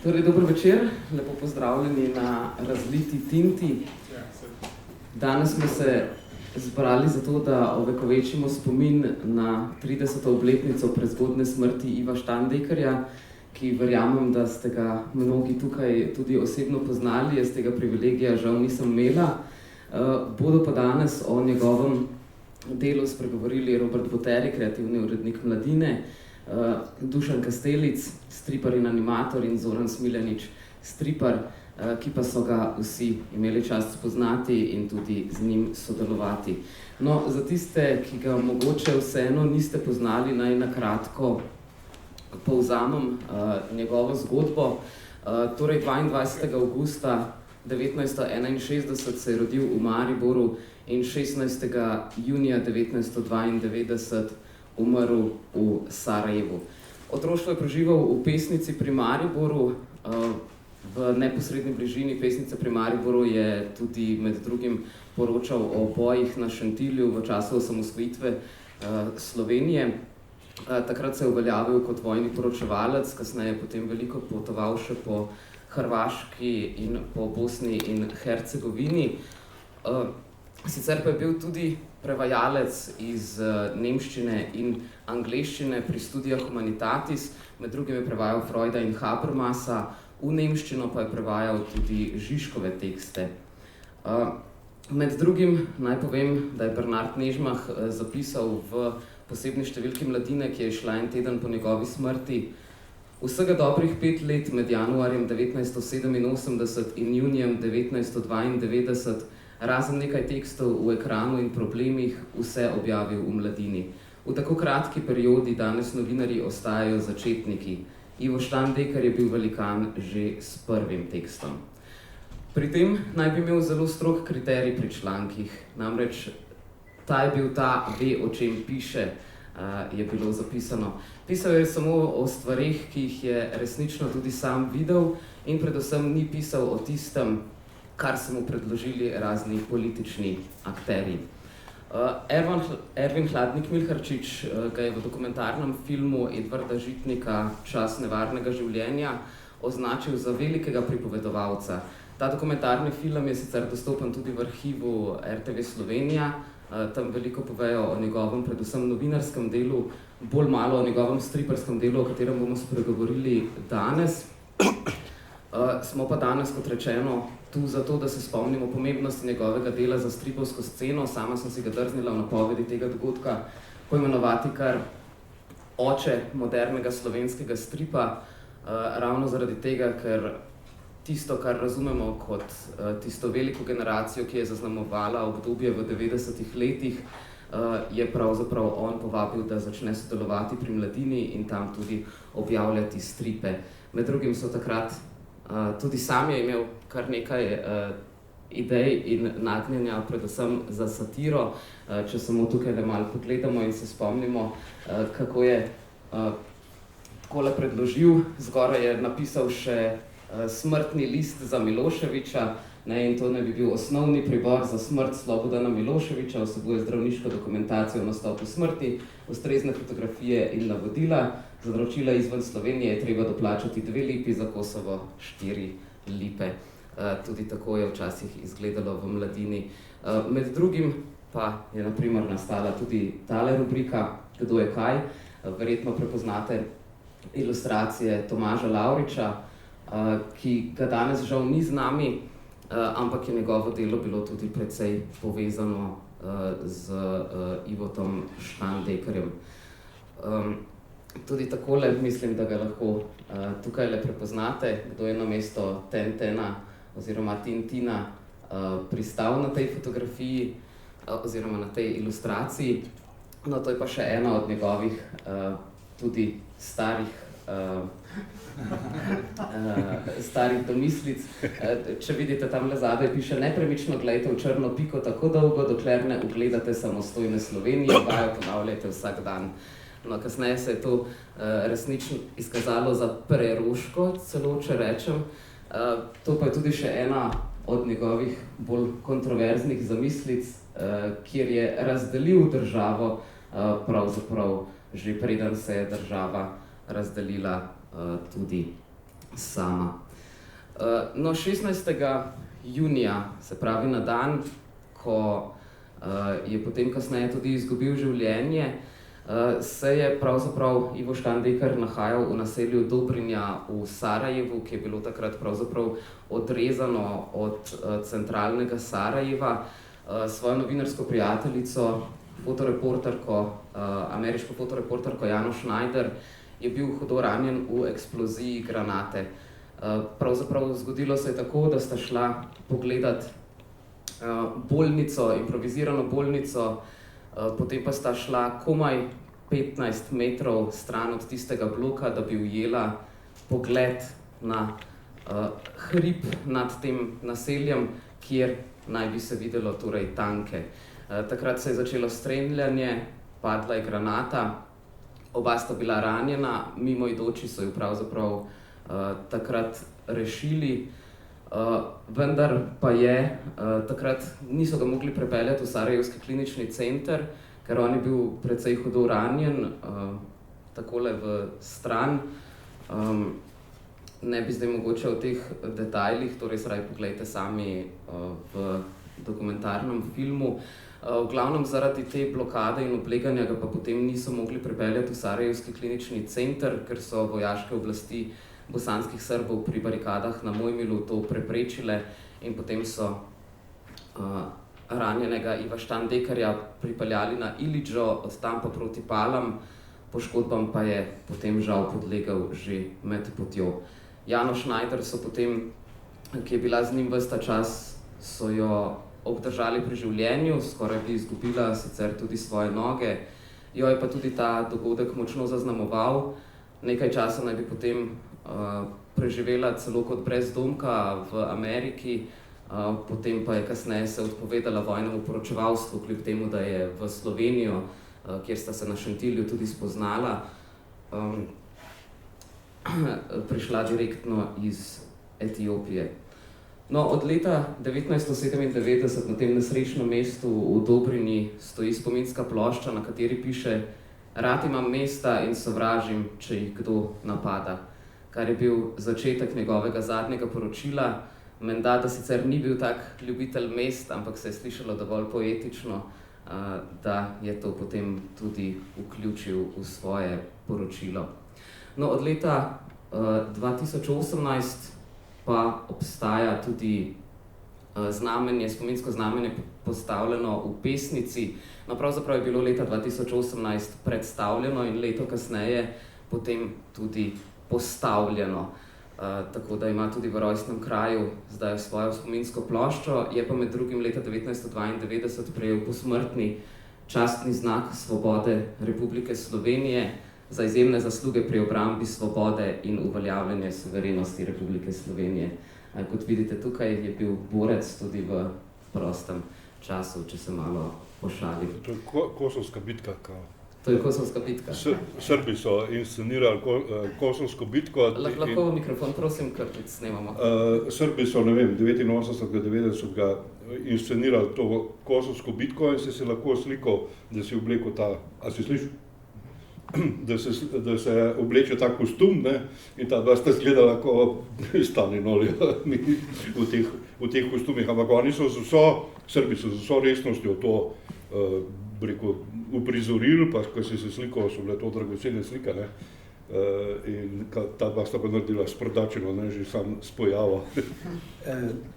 Torej, dober večer, lepo pozdravljeni na Razliti tinti. Danes smo se zbrali zato, da ovekovečimo spomin na 30. obletnico prezgodne smrti Iva Štandekerja, ki verjamem, da ste ga mnogi tukaj tudi osebno poznali, jaz tega privilegija žal nisem imela. Bodo pa danes o njegovem delu spregovorili Robert Boteri, kreativni urednik Mladine, Dušan Kastelic, stripar in animator, in Zoran Smiljanić, stripar, ki pa so ga vsi imeli čast spoznati in tudi z njim sodelovati. No, za tiste, ki ga mogoče vseeno niste poznali, naj na kratko povzamem njegovo zgodbo. Torej, 22. avgusta 1961 se je rodil v Mariboru in 16. junija 1992 umrl v Sarajevu. Otroštvo je preživel v Pesnici pri Mariboru, v neposredni bližini Pesnice pri Mariboru je tudi med drugim poročal o bojih na Šentilju v času osamosvojitve Slovenije. Takrat se je uveljavil kot vojni poročevalec, kasneje potem veliko potoval še po Hrvaški in po Bosni in Hercegovini. Sicer pa je bil tudi prevajalec iz nemščine in angleščine pri Studia Humanitatis, med drugim je prevajal Freuda in Habermasa, v nemščino pa je prevajal tudi Žižkove tekste. Med drugim naj povem, da je Bernard Nežmah zapisal v posebni številki Mladine, ki je šla en teden po njegovi smrti: vsega dobrih 5 let med januarjem 1987 in junijem 1992, razen nekaj tekstov v Ekranu in Problemih, vse objavil v Mladini. V tako kratki periodi danes novinarji ostajajo začetniki. Ivo Štandeker je bil velikan že s prvim tekstom. Pri tem naj bi imel zelo strog kriterij pri člankih, namreč ta je bil ta, ve, o čem piše, je bilo zapisano. Pisal je samo o stvareh, ki jih je resnično tudi sam videl, in predvsem ni pisal o tistem, kar so mu predložili razni politični akterji. Ervin Hladnik-Milharčič ga je v dokumentarnem filmu Edvarda Žitnika Čas nevarnega življenja označil za velikega pripovedovalca. Ta dokumentarni film je sicer dostopen tudi v arhivu RTV Slovenija, tam veliko povejo o njegovem predvsem novinarskem delu, bolj malo o njegovem striparskem delu, o katerem bomo spregovorili danes. Smo pa danes, kot rečeno, tu zato, da se spomnimo pomembnosti njegovega dela za stripovsko sceno. Sama sem si ga drznila v napovedi tega dogodka poimenovati kar oče modernega slovenskega stripa, ravno zaradi tega, ker tisto, kar razumemo kot tisto veliko generacijo, ki je zaznamovala obdobje v 90-ih letih, je pravzaprav on povabil, da začne sodelovati pri Mladini in tam tudi objavljati stripe. Med drugim so takrat tudi sam je imel kar nekaj idej in nagnjenja, predvsem za satiro. Če samo tukaj le malo pogledamo in se spomnimo, kako je takole predložil. Zgoraj je napisal še smrtni list za Miloševića, in to naj bi bil osnovni pribor za smrt Slobodana Miloševića, vsebuje zdravniško dokumentacijo o nastopu smrti, ustrezne fotografije in navodila. Za naročila izven Slovenije je treba doplačati 2 lipi, za Kosovo 4 lipe. Tudi tako je včasih izgledalo v Mladini. Med drugim pa je na primer nastala tudi tale rubrika Kdo je kaj. Verjetno prepoznate ilustracije Tomaža Lavriča, ki ga danes žal ni z nami, ampak je njegovo delo bilo tudi precej povezano z Ivotom Štandekerjem. Tudi takole mislim, da ga lahko tukaj le prepoznate, kdo je namesto Tentena oziroma Tintina pristal na tej fotografiji oziroma na tej ilustraciji. No, to je pa še ena od njegovih tudi starih domislic. Če vidite tamle zadaj, piše: nepremično glejte v črno piko tako dolgo, dokler ne ugledate samostojne Slovenije, vajo ponavljajte vsak dan. No, kasneje se je to resnično izkazalo za preroško, celo če rečem. To pa je tudi še ena od njegovih bolj kontroverznih zamislic, kjer je razdelil državo pravzaprav že preden se je država razdelila tudi sama. No, 16. junija, se pravi na dan, ko je potem kasneje tudi izgubil življenje, se je pravzaprav Ivo Škandekar nahajal v naselju Dobrinja v Sarajevu, ki je bilo takrat pravzaprav odrezano od centralnega Sarajeva. Svojo novinarsko prijateljico, fotoreporterko, ameriško fotoreporterko Jano Schneider, je bil hudo ranjen v eksploziji granate. Pravzaprav zgodilo se je tako, da sta šla pogledat bolnico, improvizirano bolnico, potem pa sta šla komaj 15 metrov stran od tistega bloka, da bi ujela pogled na hrib nad tem naseljem, kjer naj bi se videlo torej tanke. Takrat se je začelo streljanje, padla je granata, oba sta bila ranjena, mimoidoči so jo pravzaprav takrat rešili, vendar pa je takrat niso ga mogli prepeljati v Sarajevski klinični center, ker on je bil precej hudo ranjen, takole v stran. Ne bi zdaj mogoče o teh detajlih, torej se raje poglejte sami v dokumentarnem filmu. V glavnem zaradi te blokade in obleganja ga pa potem niso mogli prepeljati v Sarajevski klinični center, ker so vojaške oblasti bosanskih Srbov pri barikadah na Mojmilu to preprečile in potem so ranjenega Iva Štandekarja pripeljali na Ilidžo, od tam pa proti Palam, poškodbam pa je potem žal podlegel že med potjo. Jano Schneider so potem, ki je bila z njim ves ta čas, so jo obdržali pri življenju, skoraj bi izgubila sicer tudi svoje noge. Jo je pa tudi ta dogodek močno zaznamoval. Nekaj časa naj bi potem preživela celo kot brezdomka v Ameriki, potem pa je kasneje se odpovedala vojnemu poročevalstvu, kljub temu, da je v Slovenijo, kjer sta se na Šentilju tudi spoznala, prišla direktno iz Etiopije. No, od leta 1997 na tem nesrečnem mestu v Dobrinji stoji spominska plošča, na kateri piše: "Rad imam mesta in sovražim, če jih kdo napada", kar je bil začetek njegovega zadnjega poročila. Menda, da sicer ni bil tak ljubitelj mest, ampak se je slišalo dovolj poetično, da je to potem tudi vključil v svoje poročilo. No, od leta 2018 pa obstaja tudi znamenje, spominsko znamenje postavljeno v Pesnici. No, pravzaprav je bilo leta 2018 predstavljeno in leto kasneje potem tudi postavljeno. Tako da ima tudi v rojstnem kraju zdaj svojo spominsko ploščo, je pa med drugim leta 1992 prejel posmrtni častni znak svobode Republike Slovenije za izjemne zasluge pri obrambi svobode in uveljavljanje suverenosti Republike Slovenije. Kot vidite, tukaj je bil borec tudi v prostem času, če se malo pošalim. To je Kosovska bitka. To je Kosovska bitka. Srbi so inscenirali Kosovsko bitko. Lahko mikrofon, prosim, ker tudi snemamo. Srbi so, ne vem, 89-90 inscenirali to Kosovsko bitko in si lahko slikal, da si oblekel ta, a si slišal? Da se obleče ta kostum, ne, in ta dva sta izgledala kot stani noli v teh kostumih, ampak oni so Srbi so z vso resnostjo to uprizorili, pa ko si se slikal, so bile to dragocene slike, ne, in ta dva sta pa naredila sprdačeno, ne, že sam s pojavo.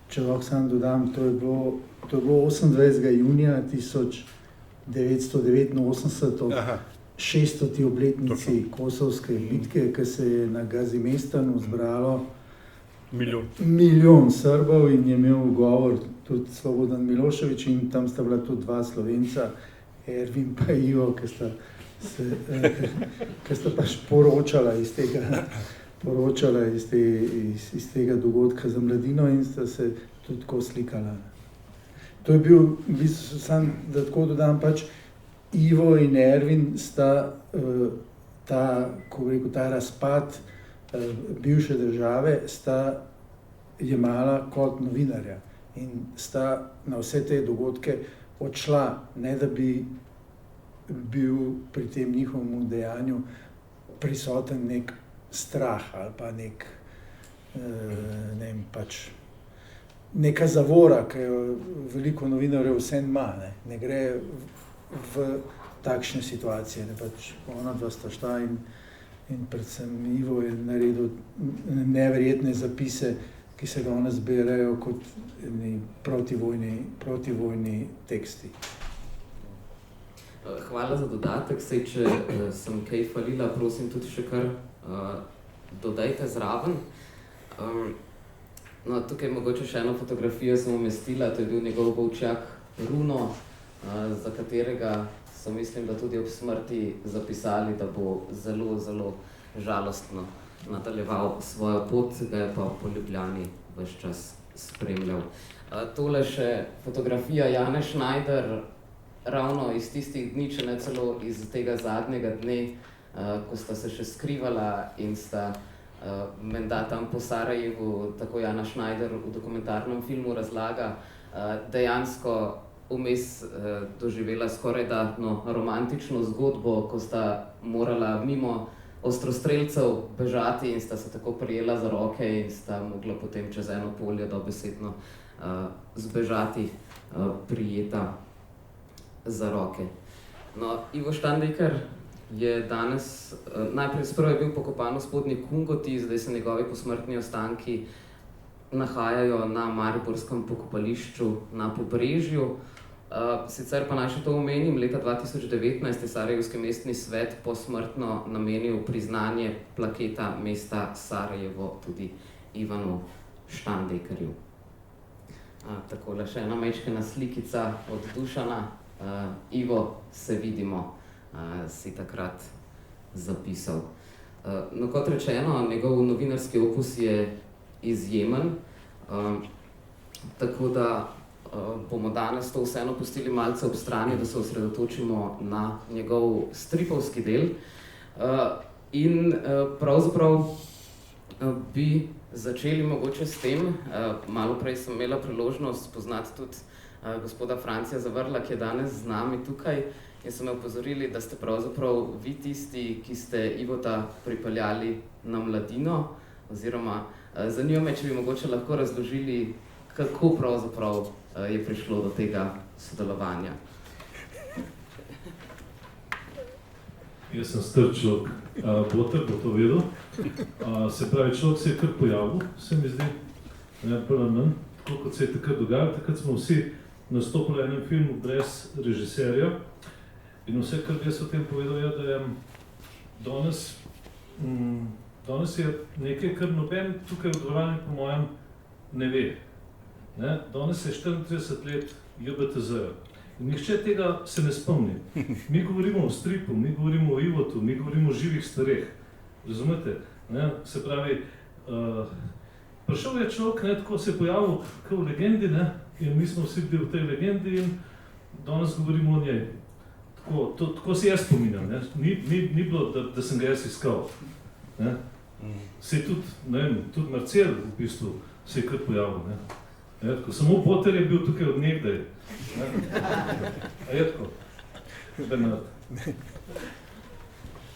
Če lahko sam dodam, to je bilo 28. junija 1989, Aha. 600. obletnici Kosovske bitke, ki se je na Gazimestanu zbralo milijon Srbov in je imel govor tudi Slobodan Milošević in tam sta bila tudi dva Slovenca, Ervin pa Ivo, ki sta pač poročala iz tega dogodka za mladino in sta se tudi tako slikala. To je bil, v bistvu, sam da tako dodam, pač Ivo in Ervin sta ta razpad bivše države sta jemala kot novinarja in sta na vse te dogodke odšla, ne da bi bil pri tem njihovem dejanju prisoten nek strah ali pa ne vem, pač neka zavora, ki jo veliko novinarjev vseeno ima, ne gre v takšne situacije, ne pač ona dva sta šla in predvsem Ivo je naredil neverjetne zapise, ki se ga ona zbirajo kot protivojni teksti. Hvala za dodatek, sej če sem kaj falila, prosim tudi še kar dodajte zraven. No, tukaj mogoče še eno fotografijo sem umestila, to je bil njegov volčak Runo, za katerega so mislim, da tudi ob smrti zapisali, da bo zelo, zelo žalostno nadaljeval svojo pot, ga je pa po Ljubljani ves čas spremljal. Tole še fotografija Jane Schneider, ravno iz tistih dni, če ne celo iz tega zadnjega dne, ko sta se še skrivala in sta menda tam po Sarajevu, tako Jana Schneider v dokumentarnem filmu razlaga, dejansko vmes doživela skorajda romantično zgodbo, ko sta morala mimo ostrostrelcev bežati in sta se tako prijela za roke in sta mogla potem čez eno polje dobesedno zbežati prijeta za roke. No, Ivo Štandekar je danes, najprej sprva je bil pokopan v Spodnji Kungoti, zdaj se njegovi posmrtni ostanki nahajajo na mariborskem pokopališču na Pobrežju. Sicer pa naj še to omenim, leta 2019 je Sarajevski mestni svet posmrtno namenil priznanje plaketa mesta Sarajevo tudi Ivanu Štandekarju. Takole še ena majčkena slikica od Dušana. Ivo, se vidimo, si takrat zapisal. No, kot rečeno, njegov novinarski opus je izjemen, tako da bomo danes to vseeno pustili malce ob strani, da se osredotočimo na njegov stripovski del. In pravzaprav bi začeli mogoče s tem, malo prej sem imela priložnost spoznati tudi gospoda Francija Zavrla, ki je danes z nami tukaj, in so me opozorili, da ste pravzaprav vi tisti, ki ste Ivota pripeljali na Mladino, oziroma zanima me, če bi mogoče lahko razložili, kako pravzaprav je prišlo do tega sodelovanja. Jaz sem star človek, Boter bo to vedel. Se pravi, človek se je kar pojavil, se mi zdi, prva manj, tako kot se je takrat dogajalo. Takrat smo vsi nastopili v enem filmu brez režiserja in vse, kar jaz o tem povedal, je, da je danes je nekaj, kar noben tukaj v dvorani po mojem ne ve. Danes je 34 let JBTZ-ja. Nihče tega se ne spomni. Mi govorimo o stripu, mi govorimo o Ivotu, mi govorimo o živih stareh. Razumete? Se pravi, prišel je človek, tako se je pojavil v legendi, in mi smo vsi bili v tej legendi in danes govorimo o njej. Tako si jaz spominjam, ni bilo, da sem ga jaz iskal. Se je tudi, ne vem, tudi Marcel v bistvu se je kar pojavil. Samo Boter je bil tukaj od nekdaj. A je tako? Bernard.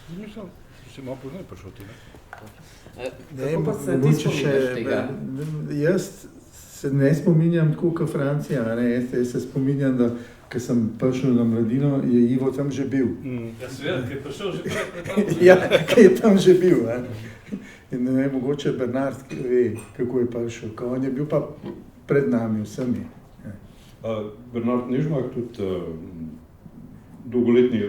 Mislim, si malo poznaj prišel ti, Kako pa se ti spominjaš tega? Jaz se ne spominjam tako kot Francija, jaz se spominjam, da ko sem prišel na Mladino, je Ivo tam že bil. Ja, seveda, ki je prišel že prej. Ja, ki je tam že bil. In ne vem, mogoče Bernard ve, kako je prišel, ko on je bil pa pred nami vsemi. Bernard Nežmah, tudi dolgoletni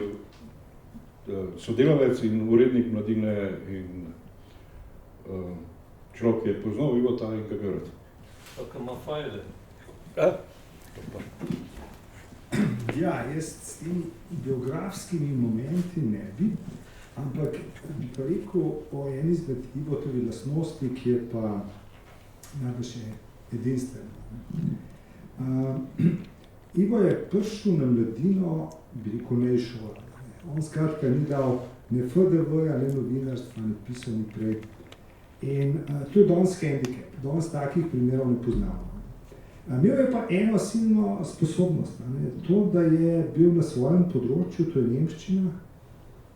sodelavec in urednik Mladine in človek, ki je poznal Ivota in ga rad. Tako ima fajle. Ja, jaz s temi biografskimi momenti ne bi, ampak bi pa rekel o eni izmed Ivotovi lastnosti, ki je pa najbolj še edinstvena. Ivo je prišel na Mladino, bi rekel, ne iz šole. On skratka ni dal ne FDV-ja, ne novinarstva, ne pisal ni prej. In to je danes handicap, danes takih primerov ne poznamo. Imel je pa eno silno sposobnost, to, da je bil na svojem področju, to je nemščina,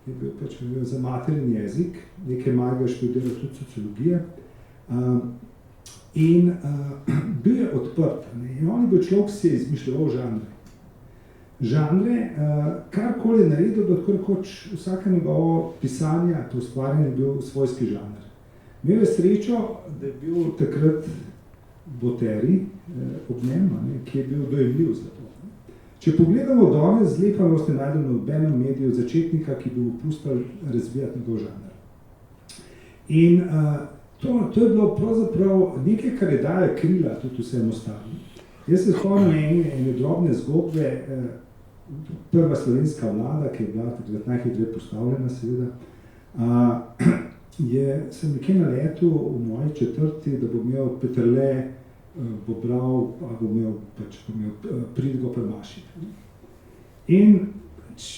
je bil pač za materin jezik, nekaj malega študiral tudi sociologije, In bil je odprt. In on je bil človek, si je izmišljaval žanre, karkoli je naredil, da tako rekoč vsaka njegovo pisanje, to ustvarjanje je bil svojski žanr. Imel je srečo, da je bil takrat Boteri ob njem, ki je bil dojemljiv za to. Če pogledamo danes, lepa boste najdeli na nobenem mediju začetnika, ki bi upustil razvijati njegov žanr. In to je bilo pravzaprav nekaj, kar je daje krila tudi vsem ostalim. Jaz se spomnim ene drobne zgodbe, prva slovenska vlada, ki je bila takrat najhitreje postavljena, seveda, sem nekje na letu v moji četrti, da bo imel Peterle, bo bral, bo imel pridigo premašiti. In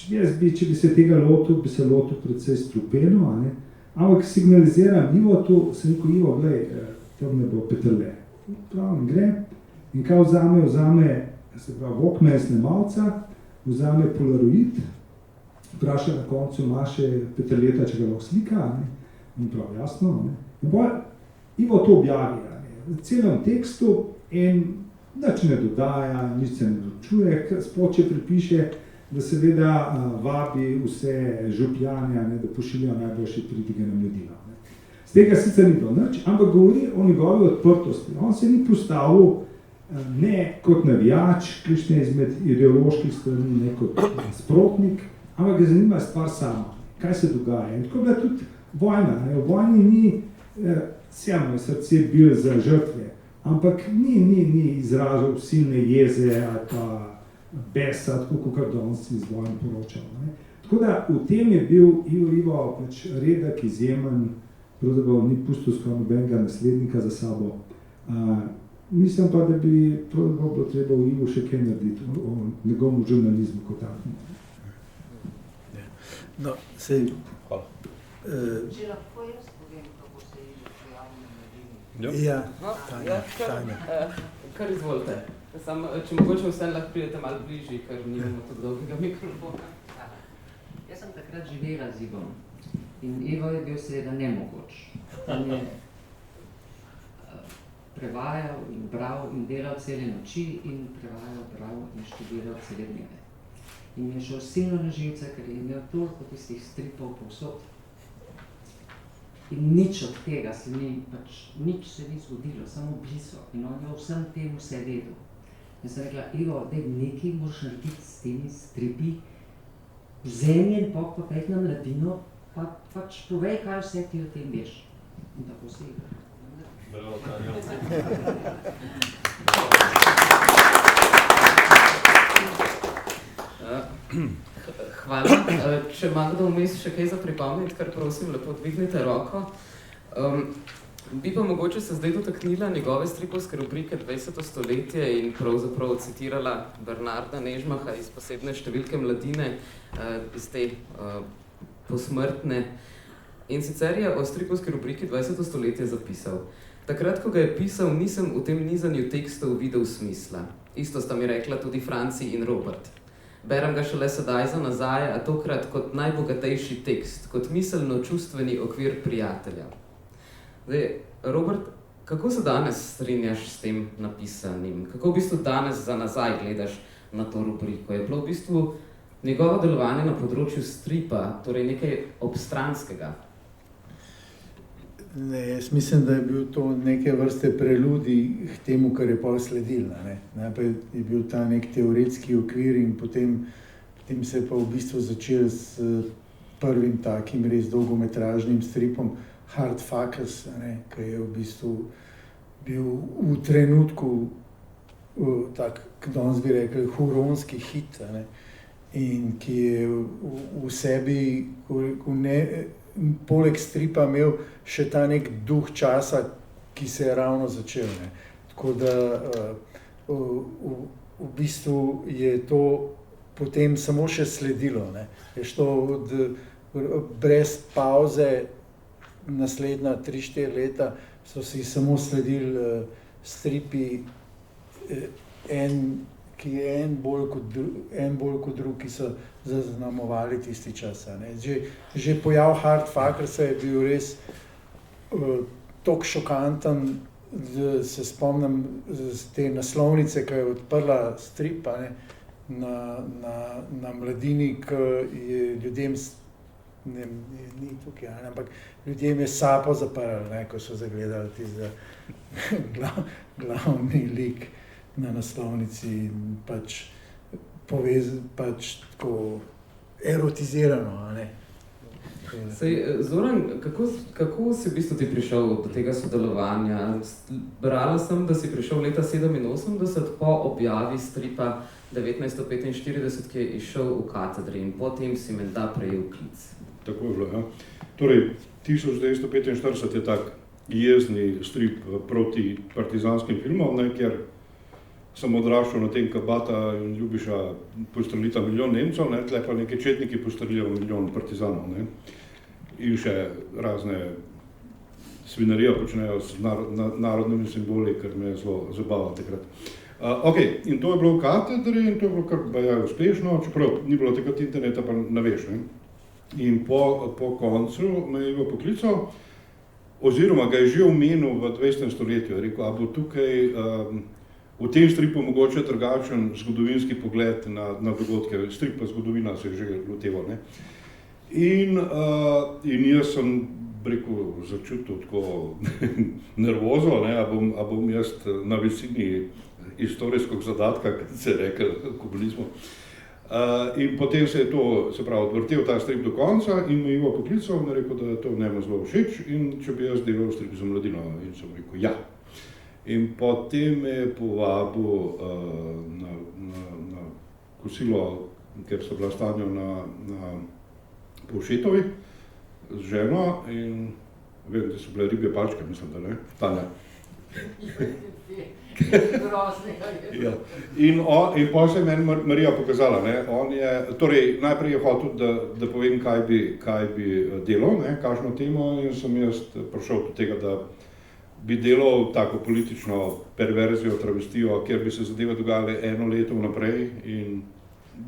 jaz bi, če bi se tega lotil, bi se lotil predvsej strupeno, ampak signaliziram Ivotu, sem rekel, Ivo, glej, tam ne bo Peterle. Prav, in gre, in kaj vzame, se pravi, Walkman snemalca, vzame Polaroid, vpraša na koncu Maše Peterleta, če ga lahko slika, in prav jasno, in bo Ivo to objavi, v celem tekstu in nič ne dodaja, nič se ne ločuje, spoče pripiše, da seveda vabi vse župljanje, da pošiljajo najboljše pridige na Mladino. Z tega sicer ni bilo nič, ampak govori o njegovi odprtosti. On se ni postavil ne kot navijač, kakšne izmed ideoloških strani, ne kot sprotnik, ampak ga zanima stvar sama, kaj se dogaja. In tako je bila tudi vojna. V vojni ni samo srce bil za žrtve, ampak ni izražal silne jeze ali pa besa, tako kot danes iz vojn poročal. Tako da v tem je bil Ivo pač redek, izjemen, pravzaprav ni pustil skoraj nobenega naslednika za sabo. Mislim pa, da bi pravzaprav bilo treba v Ivo še kaj narediti o njegovem žurnalizmu kot takemu. No, sej... Hvala. Če lahko jaz povem, kako se je pojavil na Mladini. Ja, Tanja. Kar izvolite. Če mogoče vse lahko pridete malo bližji, ker nimamo tako dolgega mikrofona. Jaz sem takrat živela z Ivom in Ivo je bil seveda nemogoč. On je prevajal in bral in delal cele noči in prevajal, bral in študiral cele dneve. In mi je šel silno na živce, ker je imel toliko tistih stripov povsod. In nič od tega se ni, nič se ni zgodilo, samo bliso. In on je vsem tem vse vedel. In sem rekla, Ivo, daj nekaj moraš narediti s temi stripi, vzemi en pok, pa pejt na Mladino, pa pač povej, kaj vse ti o tem veš. In tako se je. Bravo, Tanja. Hvala. Če ima kdo vmes še kaj za pripomniti, kar prosim, lepo dvignite roko. Bi pa mogoče se zdaj dotaknila njegove stripovske rubrike 20. stoletje in pravzaprav citirala Bernarda Nežmaha iz posebne številke Mladine, iz te posmrtne. In sicer je o stripovski rubriki 20. stoletje zapisal: takrat, ko ga je pisal, nisem v tem nizanju tekstov videl smisla. Isto sta mi rekla tudi Franci in Robert. Berem ga šele sedaj za nazaj, a tokrat kot najbogatejši tekst, kot miselno-čustveni okvir prijatelja. Zdaj, Robert, kako se danes strinjaš s tem napisanim? Kako v bistvu danes za nazaj gledaš na to rubriko? Je bilo v bistvu njegovo delovanje na področju stripa, torej nekaj obstranskega? Ne, jaz mislim, da je bil to neke vrste preludij k temu, kar je pol sledilo. Najprej je bil ta nek teoretski okvir in potem se je pa v bistvu začel s prvim takim res dolgometražnim stripom Hardfuckers, ki je v bistvu bil v trenutku tak, danes bi rekli, huronski hit, in ki je v sebi, poleg stripa imel še ta nek duh časa, ki se je ravno začel. Tako da v bistvu je to potem samo še sledilo. Je šlo brez pauze, naslednja 3-4 leta so si samo sledili stripi, ki je en bolj kot drug, ki so zaznamovali tisti čas. Že pojav Hardfuckersa je bil res toliko šokanten, da se spomnim z te naslovnice, ki je odprla strip, a ne, na Mladini, ki je ljudem, ne, ni tukaj, ampak ljudem je sapo zaprl, ne, ko so zagledali tisti glavni lik na naslovnici in pač pač tako erotizirano, a ne. Sej, Zoran, kako si v bistvu ti prišel do tega sodelovanja? Brala sem, da si prišel leta 1987 po objavi stripa 1945, ki je izšel v Katedri in potem si menda prejel klic. Tako je bilo, ja. Torej, 1945 je tak jezni strip proti partizanskim filmom, ne, kjer sem odraščal na tem, ko Bata in Ljubiša postrelita milijon Nemcev, ne, tle pa neki četniki postrelijo milijon partizanov, ne. In še razne svinarije počnejo z narodnimi simboli, kar me je zelo zabavalo takrat. In to je bilo v Katedri in to je bilo kar baje uspešno, čeprav ni bilo takrat interneta, pa ne veš, ne. In po koncu me je poklical, oziroma ga je že omenil v 20. stoletju, je rekel, a bo tukaj v tem stripu mogoče drugačen zgodovinski pogled na dogodke, strip pa zgodovina se je že loteval, ne. In jaz sem, rekel, začutil tako nervozo, ne, a bom jaz na visini istorijskog zadatka, kot se je rekel, komunizmu. In potem se je to, se pravi, odvrtel ta strip do konca in me Ivo poklical in rekel, da je to njemu zelo všeč in če bi jaz delal strip za Mladino. In sem rekel, ja. In potem me je povabil na kosilo, ker so bila stanja na Povšetovi z ženo in vem, da so bile ribje pačke, mislim, da ne, Tanja. Ja. In potem se je meni Marija pokazala, ne, on je, torej najprej je hotel, da povem, kaj bi delal, ne, kakšno temo in sem jaz prišel do tega, da bi delal tako politično perverzijo, travestijo, kjer bi se zadeve dogajale 1 leto vnaprej in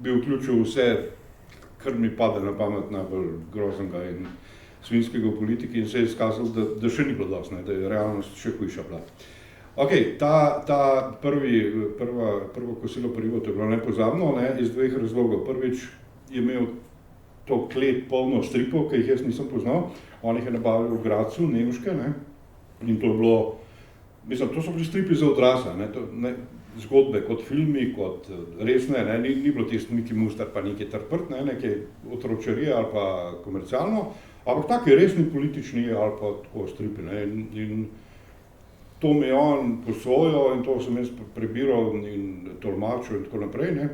bi vključil vse, kar mi pade na pamet najbolj groznega in svinjskega v politiki in se je izkazalo, da še ni bilo dosti, da je realnost še hujša bila. Ta prvo kosilo pri Ivo, to je bilo nepozabno, ne, iz 2 razlogov. Prvič je imel to klet polno stripov, ki jih jaz nisem poznal, on jih je nabavil v Gradcu, nemške, ne, in to je bilo, mislim, to so bili stripi za odrasle, ne, zgodbe kot filmi, kot resne, ne, ni bilo tisto Miki Muster pa neki Trprt, ne, neke otročarije ali pa komercialno, ampak taki resni politični ali pa tako stripi, ne, in to me je on posvojil in to sem jaz prebiral in tolmačil in tako naprej, ne.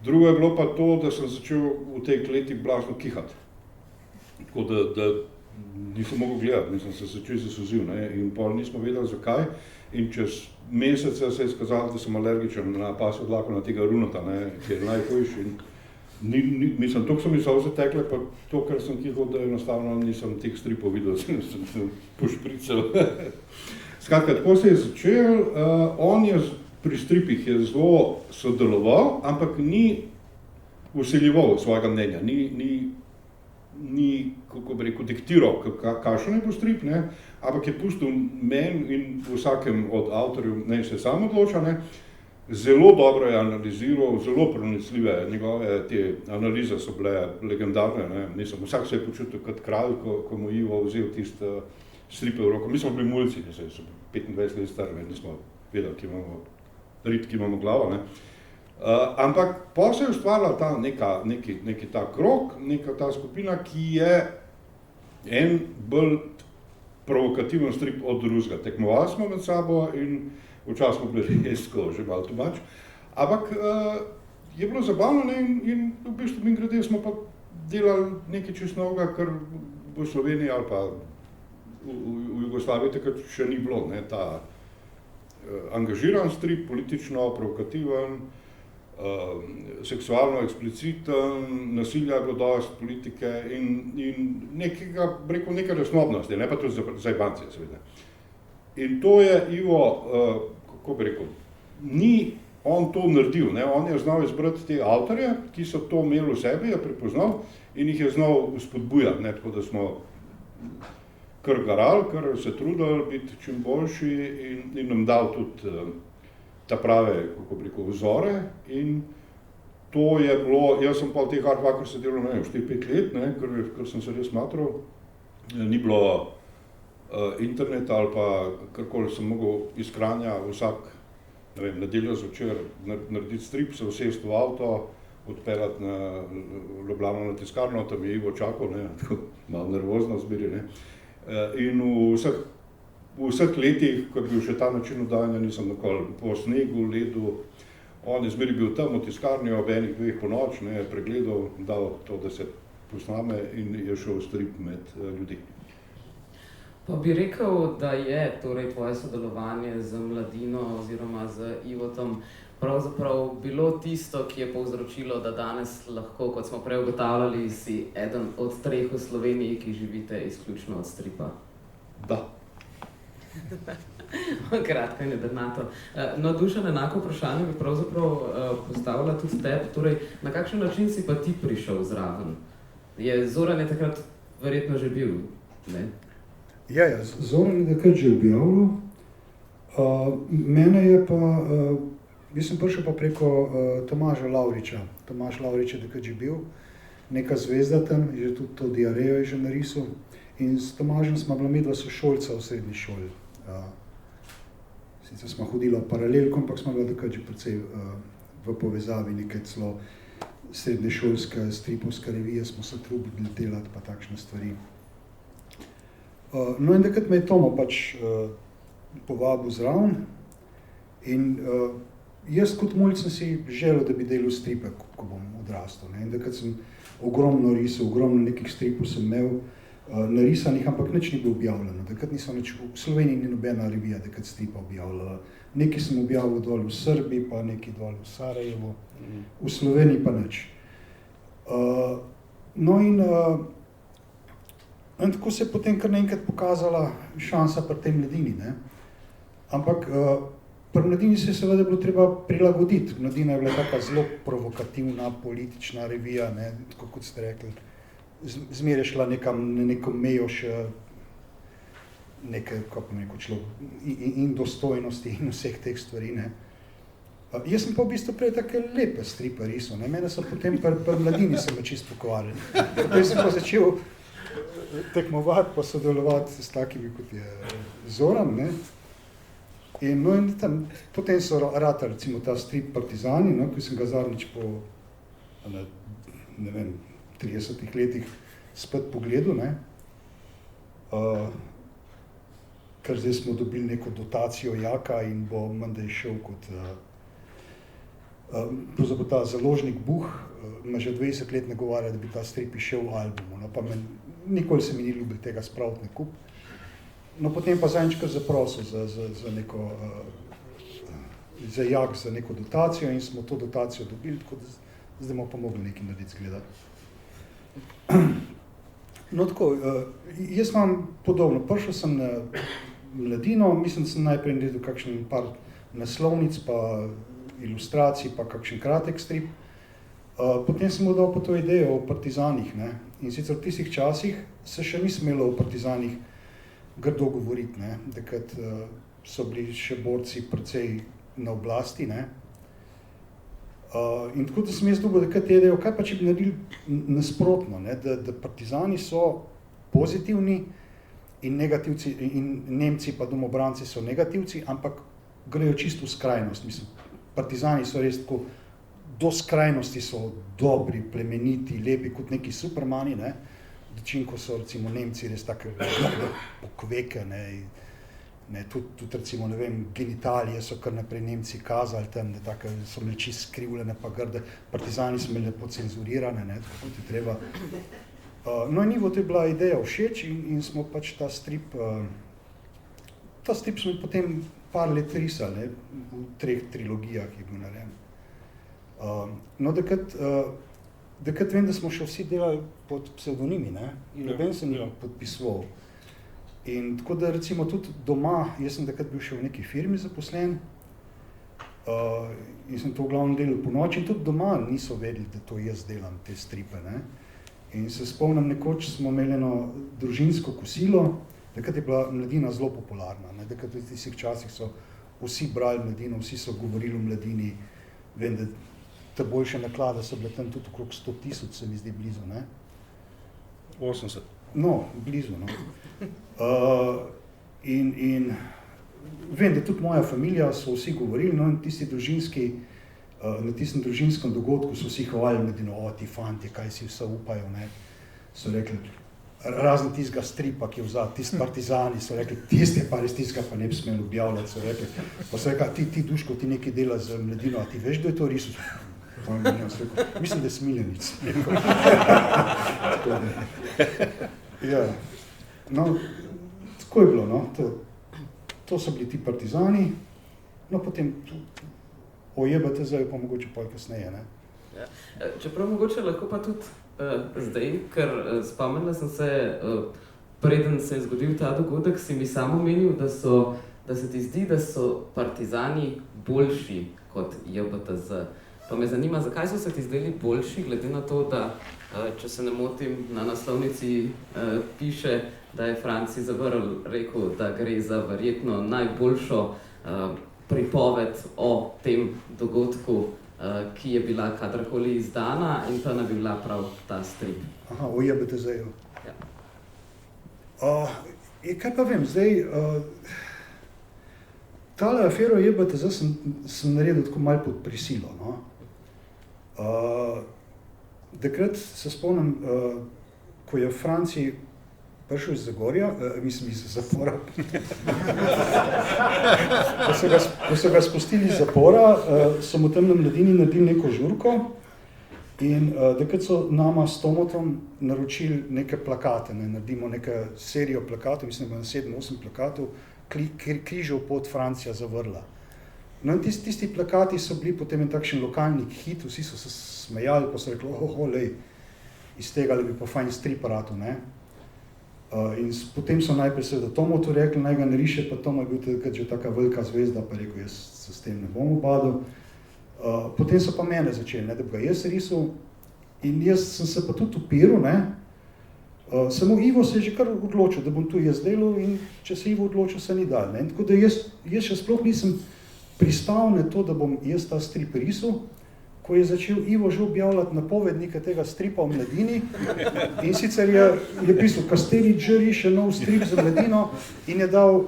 Drugo je bilo pa to, da sem začel v tej kleti blazno kihati. Tako da nisem mogel gledati, nisem se začel zasuzil, ne, in pol nismo vedeli zakaj in čez mesece se je skazalo, da sem alergičen na pasjo dlako na tega runota, ne, ki je najhujši in mislim, toliko so mi solze tekle, pa to, kar sem kihal, da enostavno nisem teh stripov videl, sem pošpricel. Skratka, tako se je začel, on je pri stripih je zelo sodeloval, ampak ni vseljeval svojega mnenja, ni kako bi rekel, diktiral, kakšen je bo strip, ne, ampak je pustil meni in vsakem od avtorjev, ne se sam odloča, ne, zelo dobro je analiziral, zelo pronicljive, njegove te analize so bile legendarne, ne, mislim, vsak se je počutil kot kralj, ko mu Ivo vzel tiste stripe v roko. Mi smo bili mulci, so 25 let stari, nismo vedeli, ki imamo rit, ki imamo glavo, ne. Ampak pa se je ustvarila ta neki ta krog, neka ta skupina, ki je en bolj provokativen strip od drugega. Tekmovali smo med sabo in včasih smo bili res že malo tumač. Ampak je bilo zabavno, ne, in v bistvu mimogrede smo pa delali nekaj čisto novega, kar v Sloveniji ali pa v Jugoslaviji takrat še ni bilo, ne, ta angažiran strip, politično provokativen, seksualno ekspliciten, nasilja je bilo dosti politike in nekega, rekel, neke resnobnosti, ne pa tudi zajbancije, seveda. In to je Ivo, kako bi rekel, ni on to naredil, ne, on je znal izbrati te avtorje, ki so to imeli v sebi, je prepoznal in jih je znal spodbujati, ne, tako da smo kar garali, kar se trudili biti čim boljši in nam dal tudi ta prave, kako bi rekel, vzore. In to je bilo, jaz sem pa v teh artworkih se delal, ne vem, 4-5 let, ne, ker sem se res smatral. Ni bilo interneta ali pa karkoli sem mogel iz Kranja vsak, ne vem, nedeljo zvečer narediti strip, se usesti v avto, odpeljati na Ljubljano na tiskarno, tam je Ivo čakal, ne, tako malo nervozno zbiri, ne. In v vseh letih, ko je bil še ta način oddajanja, nisem nikoli po snegu, ledu, on je zmeri bil tam v tiskarni ob 1-2 po noč, ne, pregledal, dal to, da se posname in je šel strip med ljudi. Pa bi rekel, da je torej tvoje sodelovanje z Mladino oziroma z Ivotom pravzaprav bilo tisto, ki je povzročilo, da danes lahko, kot smo prej ugotavljali, si eden od 3 v Sloveniji, ki živite izključno od stripa. Da. Kratko in jedrnato. No, Dušan, enako vprašanje bi pravzaprav postavila tudi tebi. Torej, na kakšen način si pa ti prišel zraven? Zoran je takrat verjetno že bil, ne? Ja, Zoran je takrat že objavljal. Mene je pa, jaz sem prišel pa preko Tomaža Lavriča. Tomaž Lavrič je takrat že bil, neka zvezda tam, že tudi to diarejo je že narisal. In s Tomažem smo bila midva sošolca v srednji šoli. Sicer smo hodili v paralelko, ampak smo bila takrat že precej v povezavi, nekaj celo srednješolska stripovska revija, smo se trudili delati pa takšne stvari. No in takrat me je Tomo pač povabil zraven in jaz kot mulj sem si želel, da bi delal stripe, ko bom odrastel. In takrat sem ogromno risal, ogromno nekih stripov sem imel narisanih, ampak nič ni bilo objavljeno. Takrat nisem nič, v Sloveniji ni nobena revija, takrat stripa objavljala. Nekaj sem objavil dol v Srbiji, pa nekaj dol v Sarajevu, v Sloveniji pa nič. No in tako se je potem kar naenkrat pokazala šansa pri tej Mladini, ne. Ampak pri Mladini se je seveda bilo treba prilagoditi. Mladina je bila taka zelo provokativna, politična revija, ne, tako kot ste rekli. Zmeraj je šla nekam na neko mejo še nekaj, kako bi rekel človek, in dostojnosti in vseh teh stvari, ne. Jaz sem pa v bistvu prej take lepe stripe risal, ne. Mene so potem pri Mladini se me čisto pokvarili. Potem sem pa začel tekmovati pa sodelovati s takimi, kot je Zoran, ne. In no in tam, potem so ratali recimo ta strip Partizani, no, ki sem ga zadnjič po, ne vem, 30 letih spet pogledal, ne. Ker zdaj smo dobili neko dotacijo Jaka in bo menda šel kot pravzaprav ta založnik Buh, me že 20 let nagovarja, da bi ta strip išel v albumu, no, pa nikoli se mi ni ljubil tega spraviti na kup. No, potem pa zadnjič kar zaprosil za neko, za Jak, za neko dotacijo in smo to dotacijo dobili, tako da zdaj bomo pa mogli nekaj narediti zgledati. No tako, jaz imam podobno, prišel sem na Mladino, mislim, da sem najprej naredil kakšen par naslovnic, pa ilustracij, pa kakšen kratek strip. Potem sem mu dal pa to idejo o partizanih, ne. In sicer v tistih časih se še ni smelo o partizanih grdo govoriti, ne. Takrat so bili še borci precej na oblasti, ne. In tako da sem jaz dobil takrat idejo, kaj pa če bi naredili nasprotno, ne, da partizani so pozitivni in negativci, in Nemci pa domobranci so negativci, ampak grejo čisto v skrajnost. Mislim, partizani so res tako, do skrajnosti so dobri, plemeniti, lepi, kot neki supermani, ne, dočim, ko so recimo Nemci res take pokveke, ne, tudi recimo, ne vem, genitalije so kar naprej Nemci kazali tam, da take so bile čisto skrivljene pa grde, partizani so bili lepo cenzurirane, ne, tako kot je treba. No in Ivo, to je bila ideja všeč in smo pač ta strip smo potem par let risali, ne, v 3 trilogijah je bil narejen. No, takrat vem, da smo še vsi delali pod psevdonimi, ne, in noben se ni podpisoval. In tako da recimo tudi doma, jaz sem takrat bil še v neki firmi zaposlen, in sem to v glavnem delal po noči in tudi doma niso vedeli, da to jaz delam, te stripe, ne. In se spomnim, nekoč smo imeli eno družinsko kosilo, Takrat je bila Mladina zelo popularna, ne? Takrat v tistih časih so vsi brali Mladino, vsi so govorili o Mladini. Vem, da te boljše naklade so bile tam tudi okrog 100 000, se mi zdi blizu, ne? 80. No, blizu, no. In vem, da tudi moja familija so vsi govorili, no, in tisti družinski, na tistem družinskem dogodku so vsi hvalili Mladino, ti fantje, kaj si vse upajo, ne? So rekli, razen tistega stripa, ki je vzal, tisti partizani, so rekli, tisti je pa res tistega, pa ne bi smeli objavljati, so rekli. Pa so rekli, ti Duško, ti nekaj dela z Mladino, a ti veš, da je to risal? Mislim, da je Smiljanic. Ja. No, tako je bilo, no. To so bili ti partizani, no potem o JBTZ-ju pa mogoče pol kasneje, ne. Ja. Čeprav mogoče lahko pa tudi zdaj, ker spomnila sem se, preden se je zgodil ta dogodek, si mi samo omenil, da se ti zdi, da so partizani boljši kot JBTZ. Pa me zanima, zakaj so se ti zdeli boljši, glede na to, da, če se ne motim, na naslovnici piše, da je Franci Zavrl rekel, da gre za verjetno najboljšo pripoved o tem dogodku, ki je bila kadarkoli izdana, in to naj bi bila prav ta strip. Aha, o JBTZ-ju. Ja. Kaj pa vem, zdaj, tale afero JBTZ sem naredil tako malo pod prisilo, no. Takrat se spomnim, ko je Franci prišel iz Zagorja, mislim iz zapora, ko so ga spustili iz zapora, so mu tam na Mladini naredili neko žurko in takrat so nama s Tomotom naročili neke plakate, ne, naredimo neke serijo plakatov, mislim, da 7-8 plakatov, križev pot Francija Zavrla. No in tisti plakati so bili potem en takšen lokalni hit, vsi so se smejali, pa so rekli, lej, iz tega bi pa fajn strip rato, ne. In potem so najprej seveda Tomotu rekli, naj ga nariše, pa Tomo je bil takrat že taka velika zvezda, pa rekel, jaz se s tem ne bom obadil. Potem so pa mene začeli, ne, da bi ga jaz risal, in jaz sem se pa tudi upiral, ne. Samo Ivo se je že kar odločil, da bom tu jaz delal, in če se Ivo odločil, se ni dal, ne. Tako da jaz še sploh nisem pristal na to, da bom jaz ta strip risal, ko je začel Ivo že objavljati napovednika tega stripa o Mladini, in sicer je pisal, Kastelič že riše nov strip za Mladino, in je dal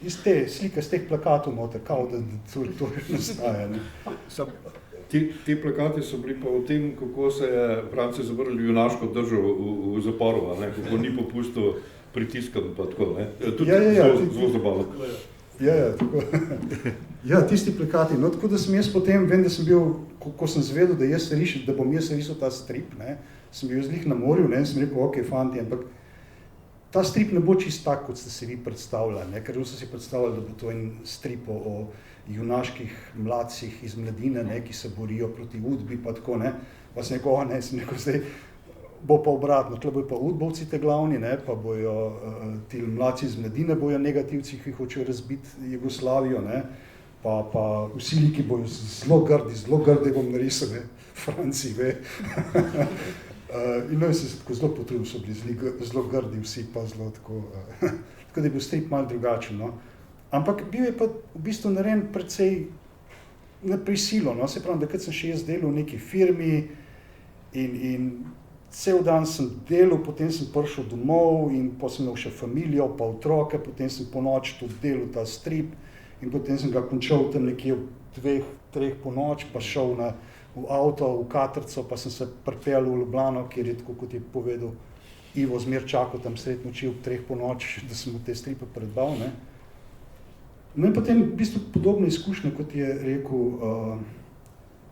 iz te slike, z teh plakatov noter, kao da to nastaja, ne. Ti plakati so bili pa o tem, kako se je Franci Zavrl junaško držal v zaporu, ne, kako ni popustil pritiskom, pa tako, ne. Tudi zelo zabavno. Ja, tako. Ja, tisti plakati, no, tako da sem jaz potem, vem, da sem bil, ko sem zvedel, da bom jaz risal ta strip, ne, sem bil zlih na morju, ne, in sem rekel, ok, fanti, ampak ta strip ne bo čist tak, kot ste se vi predstavljali, ne, ker so si predstavljali, da bo to en strip o junaških mladcih iz Mladine, ne, ki se borijo proti Udbi, pa tako, ne, pa sem rekel, ne, sem rekel, zdaj bo pa obratno, tle bojo pa Udbovci te glavni, ne, pa bojo ti mladci iz Mladine bojo negativci, ki hočejo razbiti Jugoslavijo, ne, pa vsi liki bojo zelo grdi bom narisal, ne, Franci, ve. In no, sem se tako zelo potrudil, so bili zelo grdi vsi, pa zelo tako, tako da je bil strip malo drugačen, no. Ampak bil je pa v bistvu narejen precej na prisilo, no, se pravim, da kad sem še jaz delal v neki firmi in cel dan sem delal, potem sem prišel domov in potem sem imel še familijo, pa otroke, potem sem po noč tudi delal ta strip in potem sem ga končal tam nekje v 2-3 po noč, pa šel v avto, v Katrco, pa sem se pripeljal v Ljubljano, kjer je tako, kot je povedal Ivo, zmer čakal tam sred noči ob 3 po noč, da sem mu te stripe predbal, ne. No in potem v bistvu podobne izkušnje, kot je rekel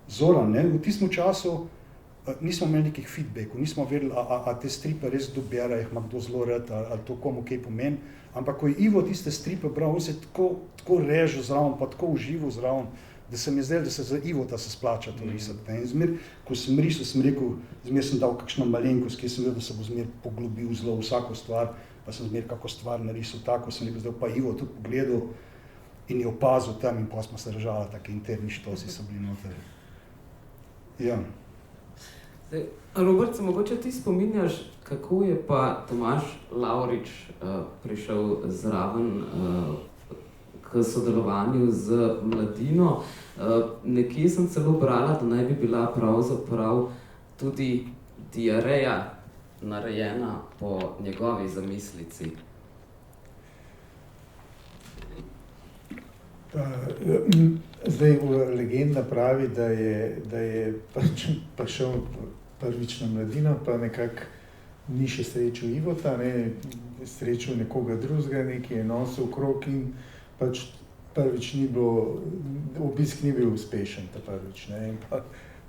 Zoran, ne, v tistem času nismo imeli nekih feedbackov, nismo vedeli, a te stripe res dobere, jih ima kdo zelo rad, ali to komu kaj pomeni, ampak ko je Ivo tiste stripe bral, on se je tako režil zraven, pa tako užival zraven, da se mi je zdelo, da se za Ivota se splača to risati. In zmer, ko sem risal, sem rekel, zmer sem dal kakšno malenkost, ki sem vedel, da se bo zmer poglobil zelo vsako stvar, pa sem zmer kako stvar narisal tako, sem rekel, zdaj pa Ivo tudi pogledal in je opazil tam in pa smo se držali, take interni štosi so bili noter. Ja. Robert, se mogoče ti spominjaš, kako je pa Tomaž Lavrič prišel zraven k sodelovanju z mladino. Nekje sem celo brala, da naj bi bila pravzaprav tudi diareja narejena po njegovi zamislici. Zdaj, legenda pravi, da je pač prišel prvič na mladino, pa nekako ni še srečal Ivota, srečal nekoga drugega, nekaj je nosil okrog in pač prvič ni bilo, obisk ni bil uspešen ta prvič. In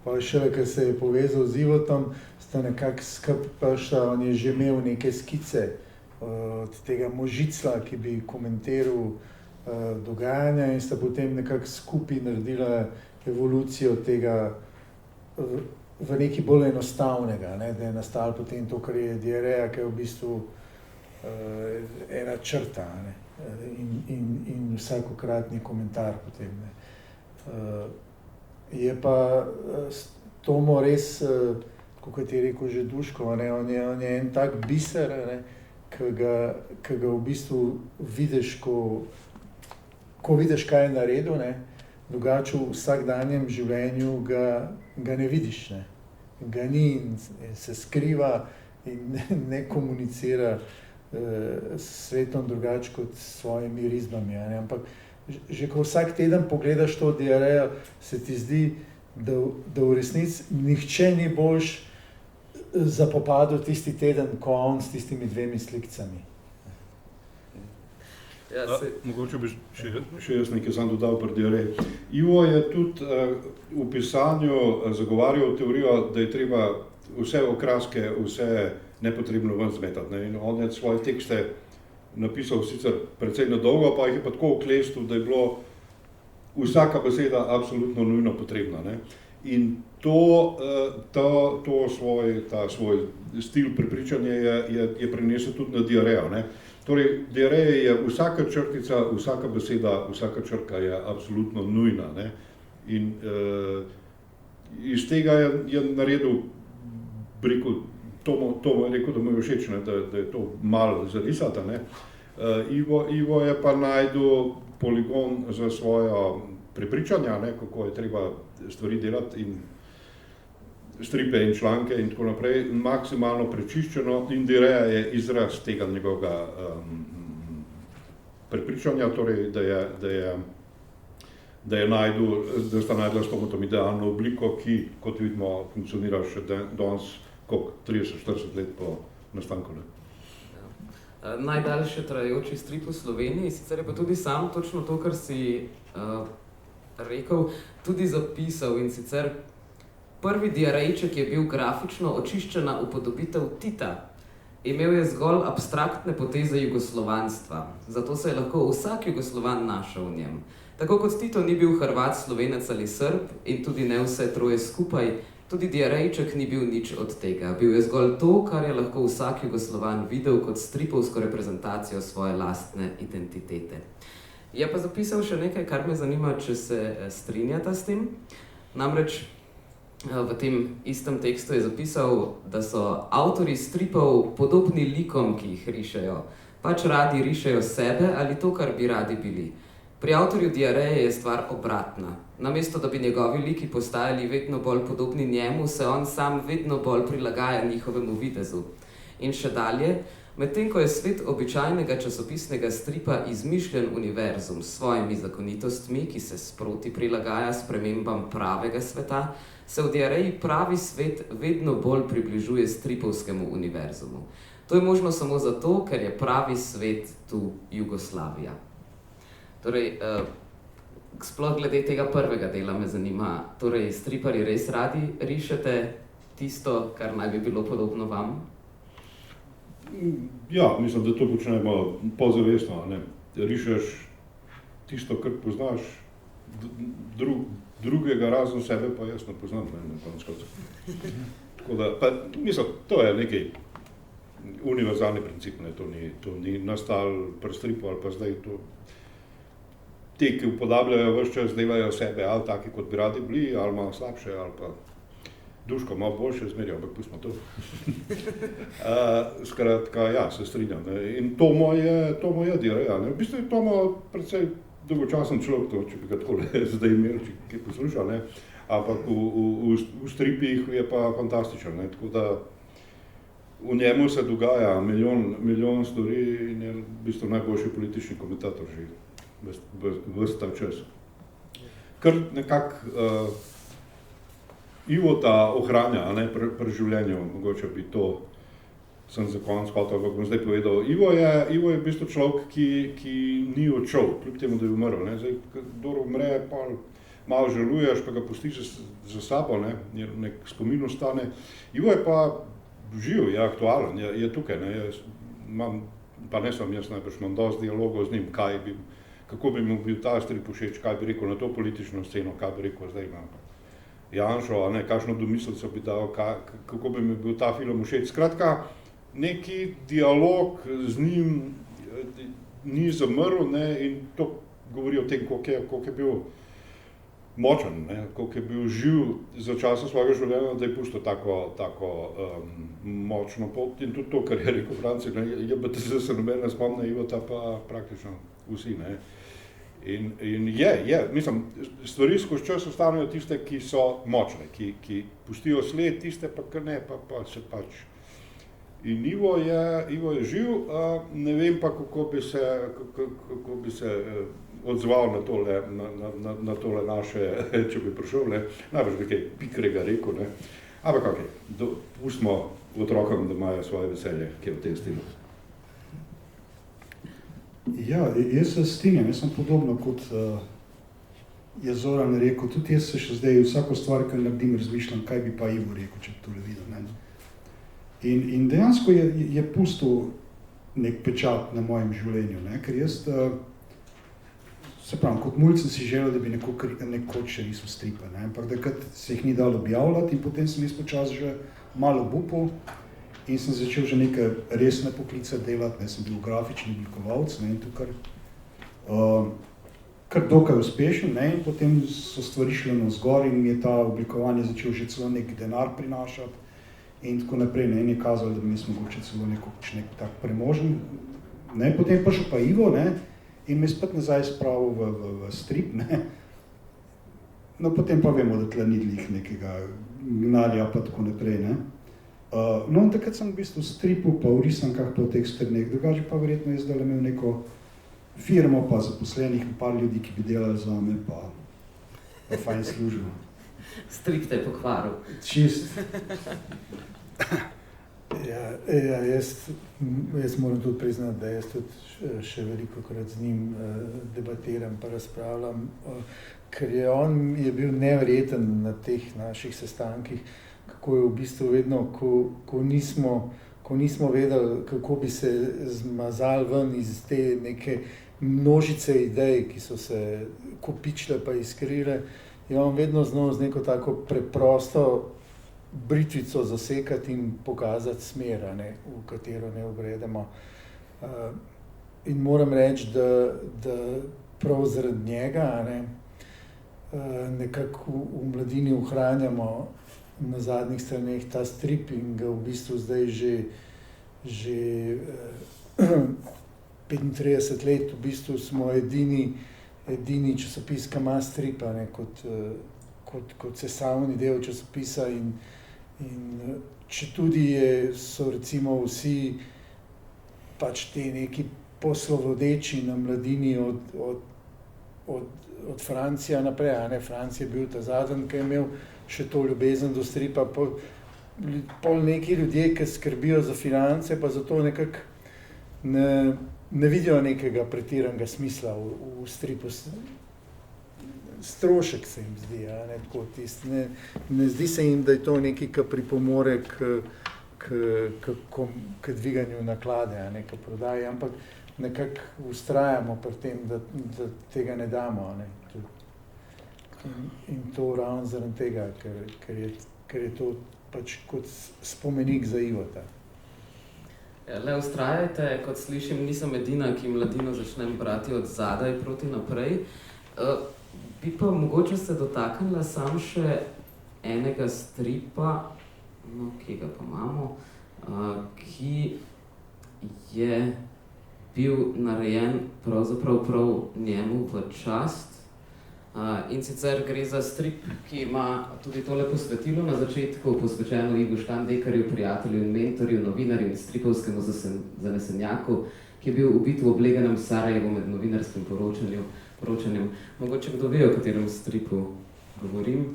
pa šele, ko se je povezal z Ivotom, sta nekako skupaj prišla, on je že imel neke skice od tega Možicla, ki bi komentiral dogajanja in sta potem nekako skupaj naredila evolucijo tega v nekaj bolj enostavnega, da je nastalo potem to, kar je diareja, ki je v bistvu ena črta in vsakokratni komentar potem. Je pa Tomo res, kot je rekel že Duško, on je en tak biser, ki ga v bistvu vidiš, ko vidiš, kaj je naredil, drugače v vsakdanjem življenju ga ne vidiš. Ga ni in se skriva in ne komunicira s svetom drugače kot s svojimi risbami. Ampak že ko vsak teden pogledaš to diarejo, se ti zdi, da v resnici nihče ni boljš zapopadel tisti teden, ko on s tistimi 2 slikicami. Mogoče bi še jaz nekaj sam dodal pri diareji. Ivo je tudi v pisanju zagovarjal teorijo, da je treba vse okraske, vse nepotrebno ven zmetati. In on je svoje tekste napisal sicer precej na dolgo, pa jih je pa tako oklestil, da je bilo vsaka beseda absolutno nujno potrebna. In ta svoj stil prepričanja je prenesel tudi na diarejo. Torej, diareja je vsaka črtica, vsaka beseda, vsaka črka je absolutno nujna. In iz tega je naredil, Tomo je rekel, da mu je všeč, da je to malo zarisati. Ivo je pa najdel poligon za svoja prepričanja, kako je treba stvari delati in stripe in članke in tako naprej, maksimalno prečiščeno, in diareja je izraz tega njegovega prepričanja, torej, da sta najdla s Tomotom idealno obliko, ki, kot vidimo, funkcionira še danes, 30-40 let po nastanku. Najdaljše trajajoči strip v Sloveniji, sicer je pa tudi sam točno to, kar si rekel, tudi zapisal, in sicer prvi diarejček je bil grafično očiščena upodobitev Tita. Imel je zgolj abstraktne poteze jugoslovanstva, zato se je lahko vsak Jugoslovan našel v njem. Tako kot Tito ni bil Hrvat, Slovenec ali Srb in tudi ne vse troje skupaj, tudi diarejček ni bil nič od tega. Bil je zgolj to, kar je lahko vsak Jugoslovan videl kot stripovsko reprezentacijo svoje lastne identitete. Je pa zapisal še nekaj, kar me zanima, če se strinjata s tem. Namreč v tem istem tekstu je zapisal, da so avtorji stripov podobni likom, ki jih rišejo. Pač radi rišejo sebe ali to, kar bi radi bili. Pri avtorju diareje je stvar obratna. Namesto, da bi njegovi liki postajali vedno bolj podobni njemu, se on sam vedno bolj prilagaja njihovemu videzu. In še dalje, medtem ko je svet običajnega časopisnega stripa izmišljen univerzum s svojimi zakonitostmi, ki se sproti prilagaja spremembam pravega sveta, se v diareji pravi svet vedno bolj približuje stripovskemu univerzumu. To je možno samo zato, ker je pravi svet tu Jugoslavija. Torej, sploh glede tega prvega dela me zanima, torej striparji res radi rišete tisto, kar naj bi bilo podobno vam? Ja, mislim, da to počnemo pozavestno. Rišeš tisto, kar poznaš, drugega razen sebe pa jaz ne poznam, na koncu. Tako da, pa mislim, to je nekaj univerzalni princip, to ni nastalo pri stripu ali pa zdaj to. Ti, ki upodabljajo ves čas, delajo sebe ali taki, kot bi radi bili, ali malo slabše, ali pa Duško malo boljše zmerijo, ampak pustimo to. Skratka, ja, se strinjam. Ne. In Tomo je dira, ne. V bistvu je Tomo precej dolgočasen človek, to, če bi ga takole zdaj imel, če kaj poslušal, ne. Ampak v stripih je pa fantastičen, ne. Tako da v njemu se dogaja milijon stvari in je v bistvu najboljši politični komentator že ves ta čas. Kar nekako Ivota ohranja, ne, pri življenju, mogoče bi to sem za konec hotel, kako bom zdaj povedal. Ivo je v bistvu človek, ki ni odšel, kljub temu, da je umrl, ne. Zdaj, kdor umre, pa malo žaluješ, pa ga pustiš za sabo, ne, nek spomin ostane. Ivo je pa živ, je aktualen, je tukaj, ne, pa ne sem jaz najbrž, imam dosti dialogov z njim, kako bi mu bil ta strip všeč, kaj bi rekel na to politično sceno, kaj bi rekel zdaj na Janšo, a ne, kakšno domislico bi dal, kako bi mi bil ta film všeč. Skratka, neki dialog z njim ni zamrl, ne, in to govori o tem, koliko je bil močen, ne, koliko je bil živ za časa svojega življenja, da je pustil tako močno pot. In tudi to, kar je rekel Franci, ne, JBTZ se noben ne spomne, Ivota pa praktično vsi, ne. In mislim, stvari skozi čas ostanejo tiste, ki so močne, ki pustijo sled, tiste pa kar ne, pa se pač. In Ivo je živ, ne vem pa, kako bi se odzval na tole naše, če bi prišel, ne, najbrž nekaj pikrega rekel, ne. Ampak okej, pustimo otrokom, da imajo svoje veselje, ki je v tem stilu. Ja, jaz se strinjam, jaz sem podobno kot je Zoran rekel, tudi jaz se še zdaj vsako stvar, ki naredim, razmišljam, kaj bi pa Ivo rekel, če bi tole videl, ne. In dejansko je pustil nek pečat na mojem življenju, ne, ker jaz, se pravim, kot mulj sem si želel, da bi nekoč še risal stripe, ne, ampak takrat se jih ni dalo objavljati in potem sem jaz počas že malo bupal in sem začel že neke resne poklice delati, ne, sem bil grafični oblikovalec, ne, in to kar dokaj uspešen, ne, in potem so stvari šle navzgor in mi je ta oblikovanje začel že celo nek denar prinašati in tako naprej, ne, in je kazalo, da bi jaz mogoče celo nek tak premožen, ne, potem pa še pa Ivo, ne, in me spet nazaj spravil v strip, ne, no, potem pa vemo, da tle ni glih nekega gnalja pa tako naprej, ne. No, in takrat sem v bistvu v stripu, pa v risankah, pa v teh strneh, drugače pa verjetno jaz zdaj imel neko firmo, pa zaposlenih par ljudi, ki bi delali zame, pa fajn služil. Strip te je pokvaril. Čist. Jaz moram tudi priznati, da jaz tudi še velikokrat z njim debatiram pa razpravljam, ker je bil neverjeten na teh naših sestankih, kako je v bistvu vedno, ko nismo vedeli, kako bi se zmazali ven iz te neke množice idej, ki so se kopičile pa iskrile, je on vedno znal z neko tako preprosto britvico zasekati in pokazati smer, ne, v katero ne obredemo. In moram reči, da prav zaradi njega, ne, nekako v mladini ohranjamo na zadnjih straneh ta strip in ga v bistvu zdaj že 35 let v bistvu smo edini časopis, ki ima stripa, ne, kot sestavni del časopisa in četudi so recimo vsi pač te neki poslovodeči na mladini od Francija naprej, a ne, Franc je bil ta zadnji, ki je imel še to ljubezen do stripa, pol neki ljudje, ki skrbijo za finance, pa zato nekako ne vidijo nekega pretiranega smisla v stripu. Strošek se jim zdi, a ne, tako tisti, ne zdi se jim, da je to nekaj, ki pripomore k dviganju naklade, a ne, k prodaji, ampak nekako vztrajamo pri tem, da tega ne damo, a ne. In to ravno zaradi tega, ker je to pač kot spomenik za Ivota. Le vztrajajte, kot slišim, nisem edina, ki mladino začnem brati od zadaj proti naprej. Bi pa mogoče se dotaknila sam še enega stripa, no, kje ga pa imamo, ki je bil narejen pravzaprav prav njemu v čast. In sicer gre za strip, ki ima tudi tole posvetilo na začetku, posvečeno Igu Štandekarju, prijatelju in mentorju, novinarju in stripovskemu zanesenjaku, ki je bil ubit v obleganem Sarajevu med novinarskim poročanjem. Mogoče kdo ve, o katerem stripu govorim?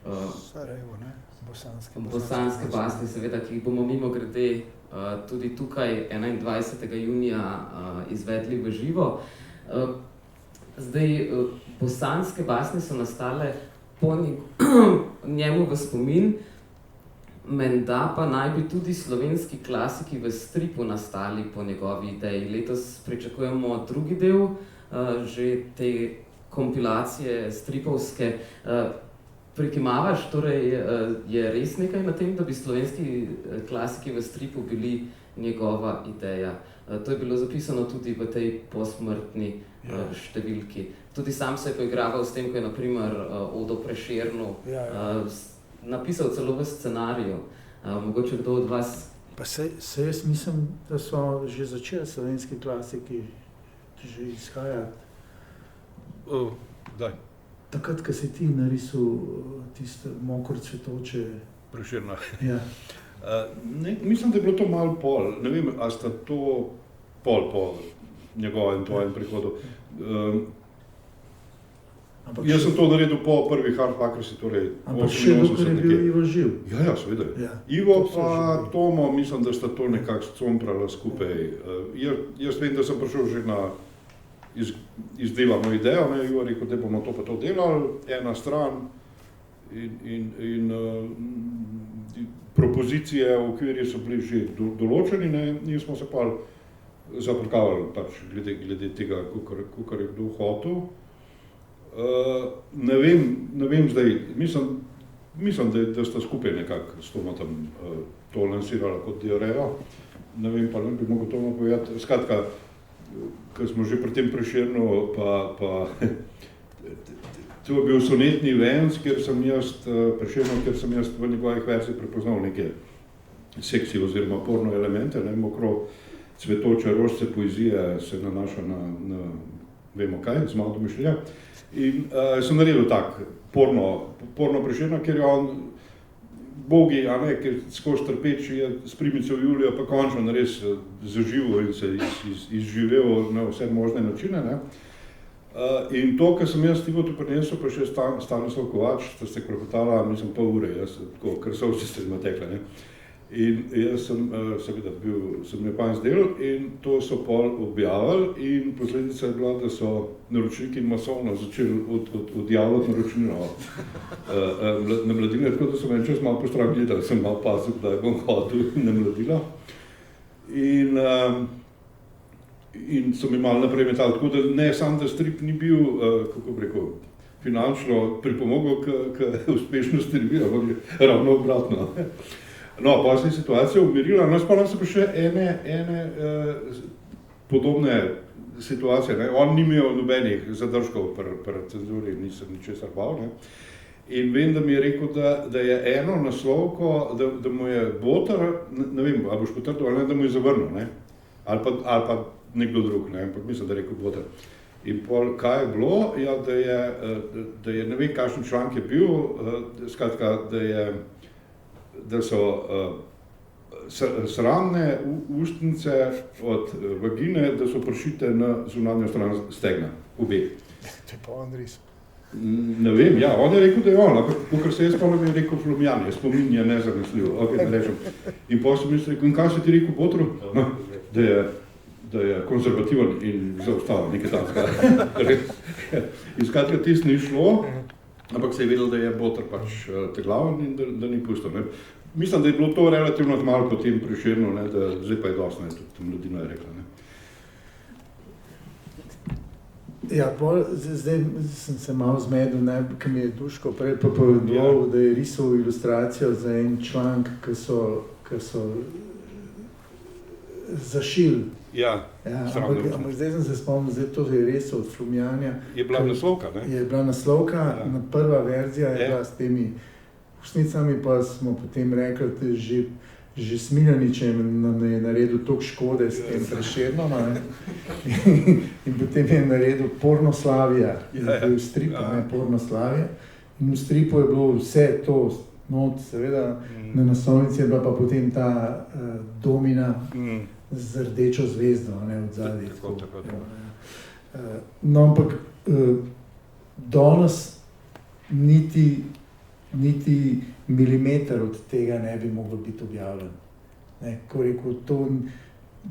Sarajevo, ne? Bosanske basni, seveda, ki jih bomo mimogrede tudi tukaj 21. junija izvedli v živo. Zdaj, bosanske basni so nastale po njemu v spomin, menda pa naj bi tudi slovenski klasiki v stripu nastali po njegovi ideji. Letos pričakujemo drugi del že te kompilacije stripovske. Prikimavaš, torej je res nekaj na tem, da bi slovenski klasiki v stripu bili njegova ideja. To je bilo zapisano tudi v tej posmrtni številki. Tudi sam se je poigraval s tem, ko je na primer Odo Prešernu napisal celo v scenariju. Mogoče kdo od vas? Pa se jaz mislim, da so že začeli slovenski klasiki že izhajati. Daj. Takrat, ko si ti narisal tiste Mokor cvetoče. Prešerna. Ja. Mislim, da je bilo to malo pol. Ne vem, a sta to pol po njegovem tvojem prihodu. Jaz sem to naredil po prvih Hardfackersi, torej 88 nekje. Ampak še dokaj je bil Ivo živ. Ja, seveda. Ja. Ivo pa Tomo, mislim, da sta to nekako scomprala skupaj. Jaz vem, da sem prišel že na izdelano idejo, ne, Ivo rekel, da bomo to pa to delali, ena stran in propozicije v okvirju so bili že določeni, ne, in smo se pa zaprkavali pač glede tega, kakor je kdo hotel. Ne vem zdaj, mislim, da sta skupaj nekako s Tomo tam to lansirala kot diarejo. Ne vem, pa ne bi mogel Tomo povedati. Skratka, ko smo že pri tem Prešernu, pa to je bil sonetni Vens, kjer sem jaz v njegovih verzih prepoznal neke seksi oziroma porno elemente, ne, Mokro cvetoče rožce poezije se nanaša na vemo kaj, z malo domišljija. In sem naredil tak porno Prešerna, kjer je on bogi, a ne, ker skozi trpeč je s primico Julijo pa končno res zaživel in se izživel na vse možne načine, ne. In to, kar sem jaz Ivo tu prinesel, pa še Stanislav Kovač, sta se krokotala, mislim, pol ure, jaz tako, ker so vsi ste zmatekle, ne. In jaz sem seveda sem je pa zdel in to so pol objavili in posledica je bila, da so naročniki masovno začeli odjavljati naročnino na Mladino, tako da so meni čas malo postrah gledali, sem malo pazil, da bom hodil na Mladino. In so mi malo naprej metali, tako da ne samo, da strip ni bil, kako bi rekel, finančno pripomogel k uspešnosti revije, ampak ravno obratno. No, pa se je situacija umirila, no, spomnim se pa še ene podobne situacije, ne. On ni imel nobenih zadržkov pri cenzuri, nisem ničesar bal, ne. In vem, da mi je rekel, da je eno naslovko, da mu je Botar, ne vem, ali boš potrdil, ali ne, da mu je zavrnil, ne. Ali pa nekdo drug, ne, ampak mislim, da je rekel Botar. In pol, kaj je bilo, ja, da je ne vem, kakšen članek je bil, skratka, da so sramne ustnice od vagine, da so prišite na zunanjo stran stegna, obe. To je pa on res. Ne vem, ja, on je rekel, da je on, ampak kakor se jaz spomnim, je rekel Flumjan, je spomin je nezanesljiv, ok, ne rečem. In potem sem rekel, in kaj si ti rekel Botru? No, da je konzervativen in zaustavljen, nekaj takega. In skratka, tisto ni šlo, ampak se je vedel, da je Botar pač teglaven in da ni pustil, ne. Mislim, da je bilo to relativno malo po tem Prešernu, ne, da zdaj pa je dosti, ne, tudi Mladina je rekla, ne. Ja, zdaj sem se malo zmedel, ne, ker mi je Duško prej povedal, da je risal ilustracijo za en članek, ki so zašil. Ja, ampak zdaj sem se spomnil, zdaj to je res od Flumjanja. Je bila naslovka, ne? Je bila naslovka, prva verzija je bila s temi ustnicami, pa smo potem rekli, da že Smiljaničem nam je naredil toliko škode s tem Prešernom, in potem je naredil Pornoslavija, bil strip, Pornoslavija, in v stripu je bilo vse to, seveda, na naslovnici je bila pa potem ta domina z rdečo zvezdo, od zadaj. No, ampak danes niti milimeter od tega ne bi mogel biti objavljen. Ko rekel,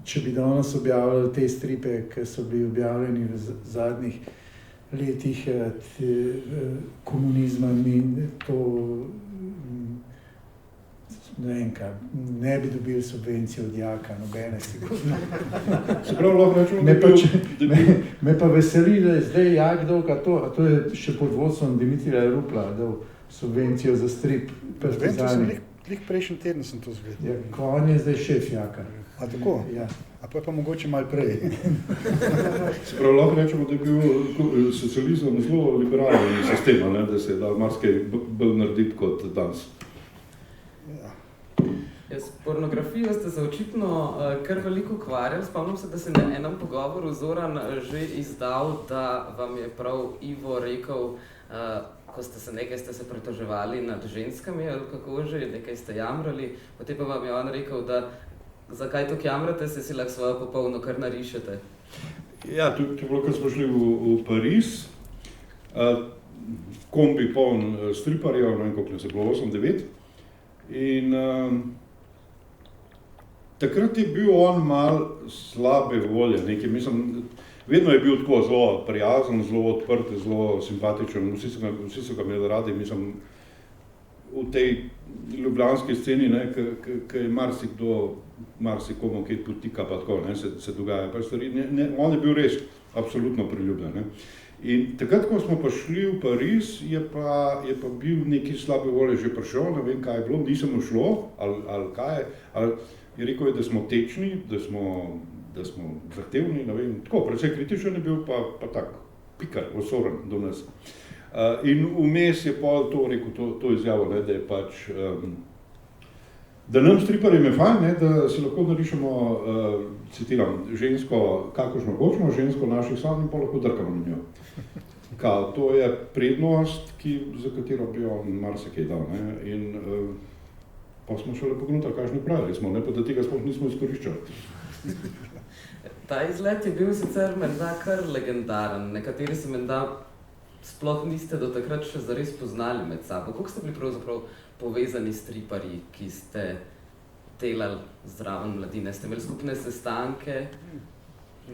če bi danes objavljali te stripe, ki so bili objavljeni v zadnjih letih komunizma, ne bi dobili subvencije od Jaka, nobene sigurno. Se pravi, lahko rečemo, me pa veseli, da je zdaj Jak dal, a to je še pod vodstvom Dimitrija Rupla, dal subvencijo za strip Partizani. Prejšnji teden sem to zvedel. Ja, ko on je zdaj šef Jaka. A tako? Ja. A pa mogoče malo prej. Se pravi, lahko rečemo, da je bil socializem zelo liberalen sistem, da se je dal marsikaj bolj narediti kot danes. S pornografijo ste se očitno kar veliko ukvarjali. Spomnim se, da se na enem pogovoru Zoran že izdal, da vam je prav Ivo rekel, ko ste se pritoževali nad ženskami, ali kako že, nekaj ste jamrali, potem pa vam je on rekel, da zakaj toliko jamrate, se si lahko svojo popolno kar narišete. Ja, to je bilo, ko smo šli v Pariz, kombi poln striparjev, ne vem koliko nas je bilo, 8-9, in takrat je bil on mal slabe volje, nekaj, mislim, vedno je bil tako zelo prijazen, zelo odprt, zelo simpatičen, vsi so ga imeli radi, mislim, v tej ljubljanski sceni, ki je marsikomu kaj potika, pa tako, se dogaja pa stvari, on je bil res absolutno priljubljen. In takrat, ko smo pa šli v Pariz, je pa bil neki slabe volje že prišel, ne vem, kaj je bilo, nisem mu šlo, ali kaj, ali je rekel, da smo tečni, da smo zahtevni, ne vem, tako, predvsej kritičen je bil, pa tak, pikar, osoren do nas. In vmes je pa to rekel, to izjavo, da je pač, da nam striparjem je fajn, da se lahko narišemo, citiram, žensko, kakošno hočemo, žensko naših sanj in pa lahko drkamo na njo. To je prednost, za katero bi on marsikaj dal, in pa smo šele pogledali, kakšni pravili smo, pa da tega sploh nismo izkoriščali. Ta izlet je bil sicer menda kar legendaren, nekateri se menda sploh niste do takrat še zares poznali med sabo. Kako ste bili pravzaprav povezani striparji, ki ste delali zraven Mladine? Ste imeli skupne sestanke?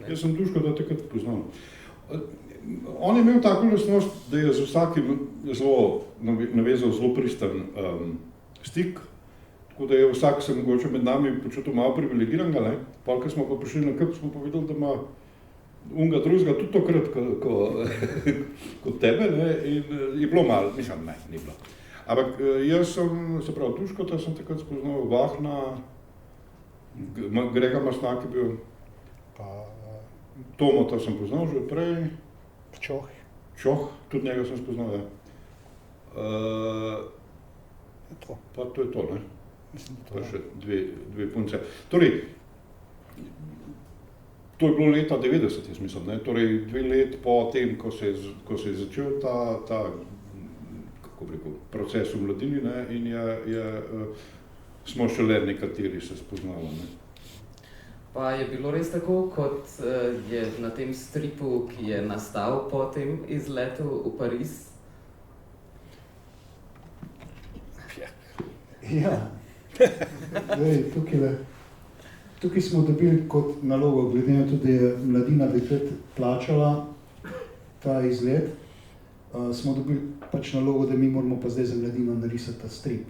Jaz sem Duška da takrat poznal. On je imel tako lastnost, da je z vsakim navezal zelo pristan stik, tako da je vsak se mogoče med nami počutil malo privilegiranega, ko smo pa prišli na kup, smo pa videli, da ima unga drugega tudi tokrat kot tebe, in je bilo malo, mislim, ne, ni bilo. Ampak jaz sem, se pravi, Duškota sem takrat spoznal, Vahna, Grega Masnak je bil, Tomota sem poznal že prej, Čoh, tudi njega sem spoznal, pa to je to, ne? Pa še dve punce. Torej, to je bilo leta 90, jaz mislim, torej 2 let po tem, ko se je začel ta kako bi rekel, proces v Mladini, in smo šele nekateri se spoznali. Pa je bilo res tako, kot je na tem stripu, ki je nastal po tem izletu v Pariz? Ja. Tukaj smo dobili kot nalogo, glede na to, da je Mladina takrat plačala ta izlet, smo dobili pač nalogo, da mi moramo pa zdaj za Mladino narisati ta strip.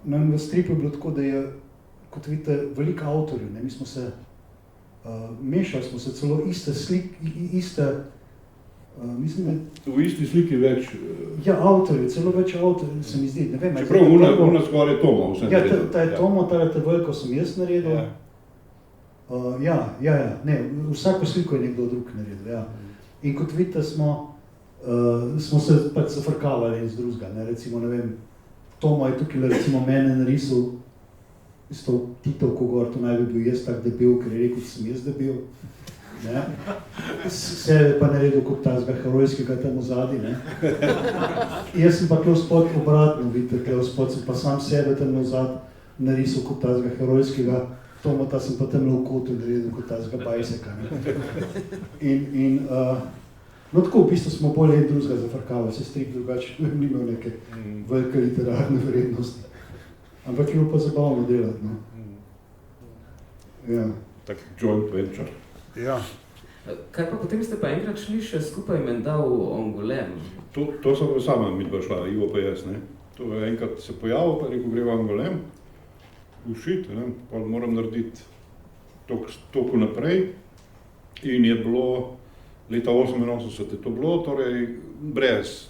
Nam v stripu je bilo tako, da je, kot vidite, veliko avtorjev, mi smo se mešali, smo se celo iste mislim, da... V isti sliki več... Ja, avtorjev, celo več avtorjev, se mi zdi, ne vem... Čeprav una skoraj Tomo, vsem ja, ta je Tomo, ta veliko sem jaz naredil, Ne, vsako sliko je nekdo drug naredil, ja. In kot vidite, smo se pač zafrkavali en z drugega, ne, recimo, ne vem, Tomo je tukaj, recimo, mene narisal s to Titovko gor, to naj bi bil jaz tak debel, ker je rekel, da sem jaz debel, ne. Sebe pa naredil kot tazga herojskega tam vzadi, ne. Jaz sem pa tukaj spod obratno, vidite, tukaj spod sem pa sam sebe tam vzad narisal kot tazga herojskega, Tomo ta sem pa tam v kotu naredil kot tazga bajseka, ne. No tako, v bistvu smo bolj en drugega zafrkavali, se strip drugače ni imel neke velike literarne vrednosti. Ampak je bilo pa zabavno delati, no. Ja. Tak joint venture. Ja. Kaj pa potem ste pa enkrat šli še skupaj menda v Angolem? To so sama midva šla, Ivo pa jaz, ne. To je enkrat se pojavil, pa rekel, gre v Angolem, ušit, ne, pa moram narediti toliko naprej. In je bilo leta 88 je to bilo, torej brez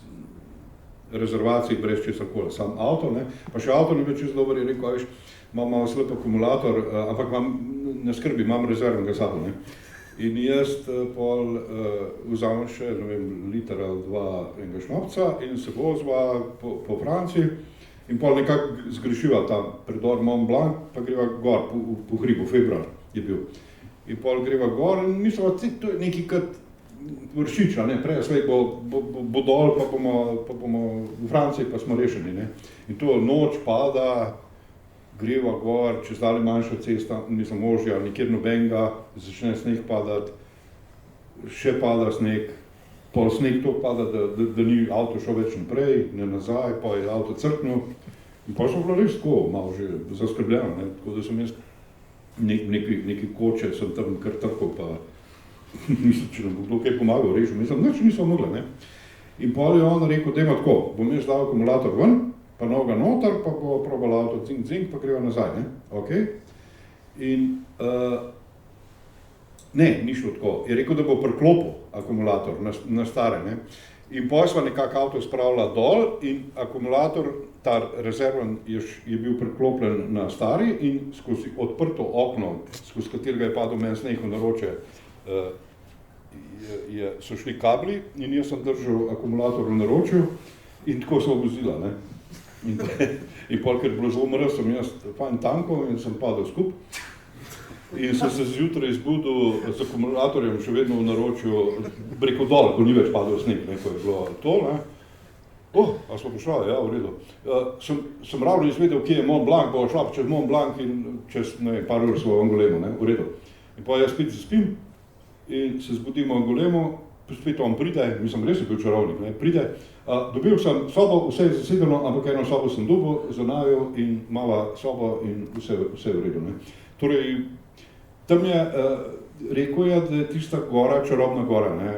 rezervacij, brez česarkoli, sam avto, ne. Pa še avto ni bil čisto dober, je rekel, viš, imam malo slab akumulator, ampak ne skrbi, imam rezervnega sabo, ne. In jaz pol vzamem še, ne vem, liter ali dva enega šnopca in se vozva po Franciji in pol nekako zgrešiva ta predor Mont Blanc, pa greva gor po hribu, februar je bil. In pol greva gor in mislila, to je neki kot Vršiča, ne, prej slej bo dol, pa bomo v Franciji, pa smo rešeni, ne. In to noč pada, greva gor, čez dali manjša cesta, mislim, možja, nikjer nobenega, začne sneg padati, še pada sneg, pol sneg to pada, da ni avto šel več naprej, ne nazaj, pa je avto crknil. In pa so bilo res tako, malo že zaskrbljeno, ne, tako da sem jaz neki koče, sem tam kar trkal, pa mislim, če nam bo kdo kaj pomagal, rešil, mislim, nič nismo mogli, ne. In pol je on rekel, dajmo tako, bom jaz dal akumulator ven, pa noga noter, pa bo probal avto cink, pa greva nazaj, ne, okej. In ne, ni šlo tako, je rekel, da bo priklopil akumulator na stare, ne. In pol sva nekako avto spravila dol in akumulator, ta rezerven je bil priklopljen na stari in skozi odprto okno, skozi katerega je padel meni sneg v naročje, so šli kabli in jaz sem držal akumulator v naročju in tako so vozila, ne. In pol, ker je bilo zelo mrz, sem jaz fajn tankal in sem padel skup. In sem se zjutraj zbudil z akumulatorjem še vedno v naročju preko dol, ko ni več padel sneg, ne, ko je bilo to, ne. A smo prišla, ja, v redu. Sem ravno izvedel, kje je Mont Blanc, pa šla čez Mont Blanc in čez, ne vem, par ur smo v Angolemu, ne, v redu. In pa jaz spet zaspim in se zbudim v Angolemu, spet on pride, mislim, res je bil čarovnik, ne, pride. Dobil sem sobo, vse je zasedeno, ampak eno sobo sem dobil za naju in mala soba in vse je v redu, ne. Torej, tam je, rekel je, da je tista gora, čarobna gora, ne,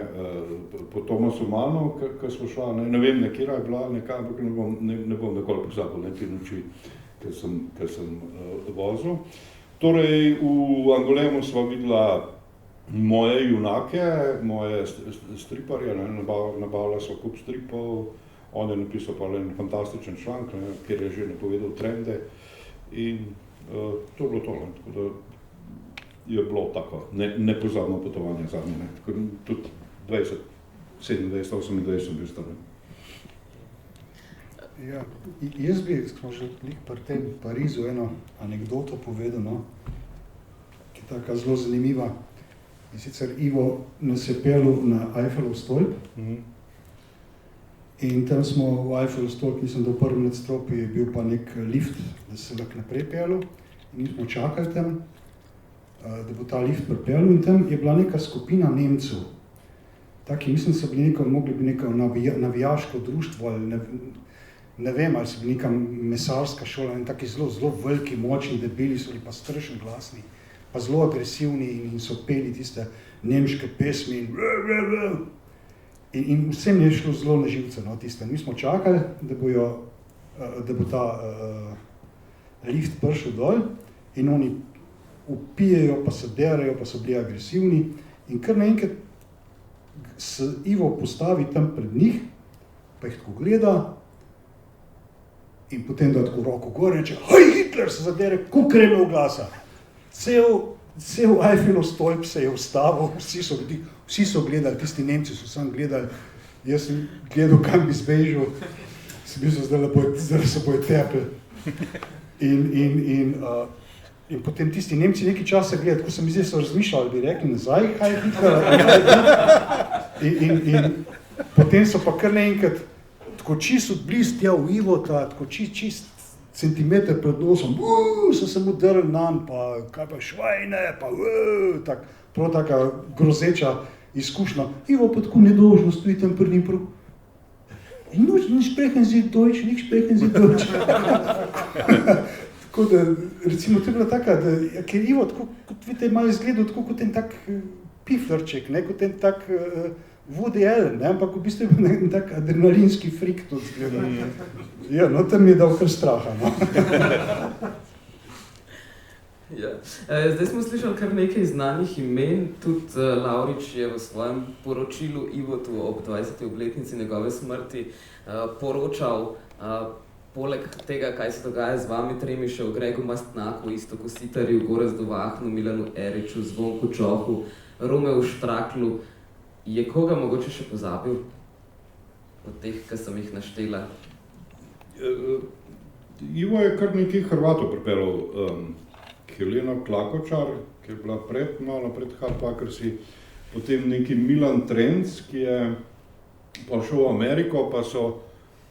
po Tomasu Mannu, ko smo šla, ne vem, nekjera je bila, nekaj, ampak ne bom nikoli pozabil, ne, te noči, ker sem vozil. Torej, v Angolemu sva videla moje junake, moje striparje, ne, nabavila sva kup stripov, on je napisal pa en fantastičen članek, kjer je že napovedal trende in to je bilo to, ne, tako da je bilo tako nepozabno potovanje zadnje, ne, tako tudi 20, 27, 28 sem bil star, ne. Ja, jaz bi, smo že pri tem Parizu eno anekdoto povedal, no, ki je taka zelo zanimiva. In sicer Ivo nas je peljal na Eiffelov stolp in tam smo v Eiffelov stolp, mislim, da v prvem nadstropju je bil pa nek lift, da se lahko naprej peljal in smo čakali tam, da bo ta lift pripeljal in tam je bila neka skupina Nemcev. Taki, mislim, so bili mogli bi neko navijaško društvo ali ne vem, ali so bili neka mesarska šola in taki zelo veliki, močni, debeli so bili pa strašno glasni, pa zelo agresivni in so peli tiste nemške pesmi in vsem je šlo zelo na živce, no, tiste. Mi smo čakali, da bo ta lift prišel dol in oni vpijejo, pa se derajo, pa so bili agresivni in kar naenkrat se Ivo postavi tam pred njih, pa jih tako gleda in potem da tako roko gor reče, hoj, Hitler, se zadere, ko kreme v glasa. Cel cel Eiffelov stolp se je ustavil, vsi so gledali, tisti Nemci so sam gledali, jaz sem gledal, kam bi zbežal, sem bil zdaj se bojo tepli. In potem tisti Nemci nekaj časa gledali, tako se mi zdaj so razmišljali, bi rekli nazaj, kaj je in potem so pa kar naenkrat tako čisto blizu tja v Ivota, tako čist centimeter pred nosom, so se mu drli nam, pa kaj pa švajne, pa prav taka grozeča izkušnja. Ivo pa tako nedolžno stoji tam pred njim prav. Nič sprechen Sie Deutsch, nič sprechen Sie Deutsch. Tako da, recimo, to je bila taka, da ker Ivo, tako, kot vidite, malo izgledal, tako kot en tak piflerček, ne, kot en tak Woody Allen, ne, ampak v bistvu je bil en tak adrenalinski frik to zgleda. Ja, no, tam mi je dal kar straha, no. Ja. Zdaj smo slišali kar nekaj znanih imen, tudi Lavrič je v svojem poročilu Ivotu ob 20. obletnici njegove smrti poročal, poleg tega, kaj se dogaja z vami tremi, še o Gregu Mastnaku, Iztoku Sitarju, Gorazdu Vahnu, Milanu Eriču, Zvonku Čohu, Romeu Štraklu. Je koga mogoče še pozabil od teh, ki sem jih naštela? Ivo je kar nekaj Hrvatov pripeljal. Helena Klakočar, ki je bila malo pred Hardpackersi, potem neki Milan Trenc, ki je prišel v Ameriko, pa so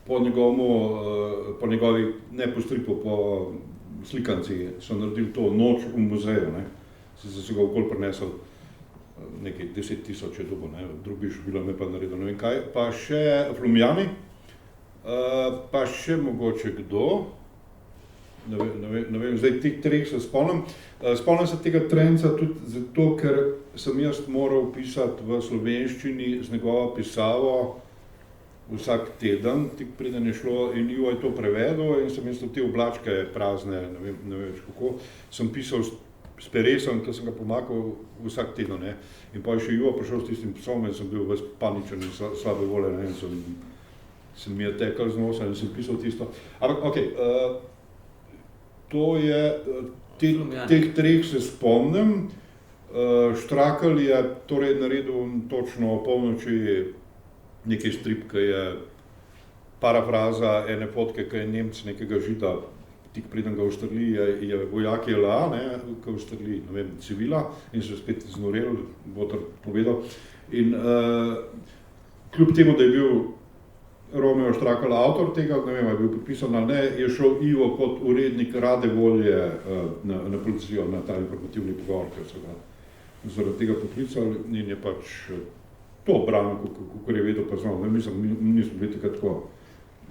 po njegovi, ne po stripu, po slikanci, so naredili to Noč v muzeju, ne. So ga okoli prinesel nekaj 10,000 je dobo, ne, drugič bilo me pa naredil, ne vem kaj, pa še Flumjani, pa še mogoče kdo, ne vem, zdaj teh treh se spomnim. Spomnim se tega Trenca tudi zato, ker sem jaz moral pisati v slovenščini z njegovo pisavo vsak teden, tik preden je šlo, in Ivo je to prevedel in sem jaz te oblačke prazne, ne vem kako, sem pisal s peresom, ki sem ga pomakal vsak teden, ne. In pa je še Ivo prišel s tistim psom in sem bil ves paničen in slabe volje, ne, in sem mi je tekel z nosa in sem pisal tisto. Ampak, okej, to je, teh treh se spomnim. Štrakl je torej naredil točno o polnoči nekaj strip, ki je parafraza ene fotke, ki je Nemc nekega Žida, tik preden ga ustreli, je vojak JLA, ne, ki ustreli, ne vem, civila in se spet znorel, bo to povedal. In kljub temu, da je bil Romeo Štrakl avtor tega, ne vem, je bil podpisan ali ne, je šel Ivo kot urednik rade volje na policijo, na ta informativni pogovor, ker so ga zaradi tega poklicali in je pač to branil, kakor je vedel, pa znal, nismo bili tako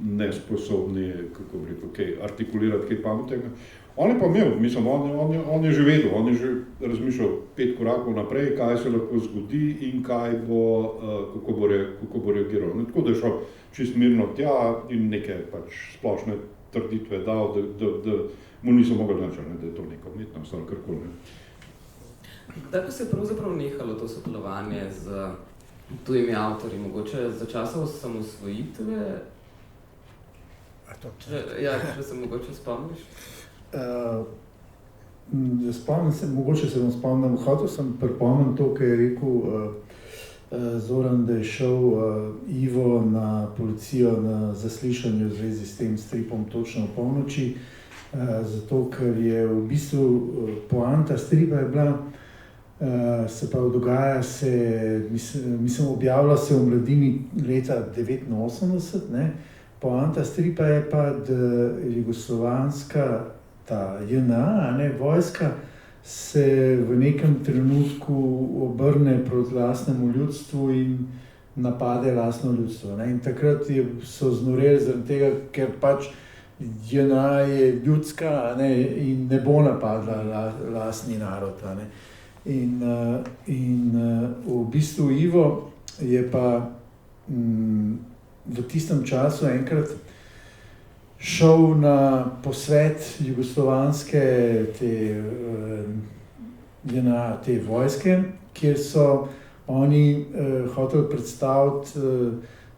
nesposobni, kako bi rekel, kaj artikulirati, kaj pametnega. On je pa imel, mislim, on je že vedel, on je že razmišljal 5 korakov naprej, kaj se lahko zgodi in kaj bo, kako bo reagiral. Tako da je šel čist mirno tja in neke pač splošne trditve dal, da mu niso mogli načeti, da je to neka umetnost ali karkoli. Kdaj pa se je pravzaprav nehalo to sodelovanje z tujimi avtorji, mogoče za časa osamosvojitve? Če se mogoče spomniš? Spomnim se, mogoče se vam spomnim, hotel sem pripomniti to, kar je rekel Zoran, da je šel Ivo na policijo na zaslišanje v zvezi s tem stripom točno v polnoči, zato ker je v bistvu poanta stripa je bila, se pa dogaja se, mislim, objavlja se v Mladini leta 1989, ne. Poanta stripa je pa, da jugoslovanska, ta JNA, ne, vojska, se v nekem trenutku obrne proti lastnemu ljudstvu in napade lastno ljudstvo, ne. In takrat so znoreli zaradi tega, ker pač JNA je ljudska, ne, in ne bo napadla lastni narod, ne. In v bistvu Ivo je pa v tistem času enkrat šel na posvet jugoslovanske te vojske, kjer so oni hoteli predstaviti,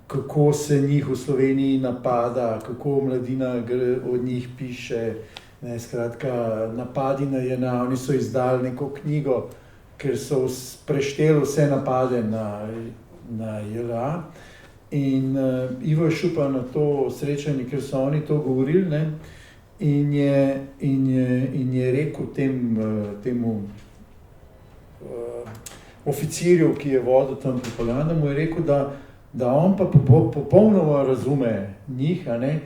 kako se njih v Sloveniji napada, kako Mladina od njih piše Ne, skratka, napadi na JNA, oni so izdali neko knjigo, ker so prešteli vse napade na JLA. In Ivo je šel pa na to srečanje, ker so oni to govorili, ne, in je rekel temu oficirju, ki je vodil tam propaganda, mu je rekel, da on pa popolnoma razume njih, a ne,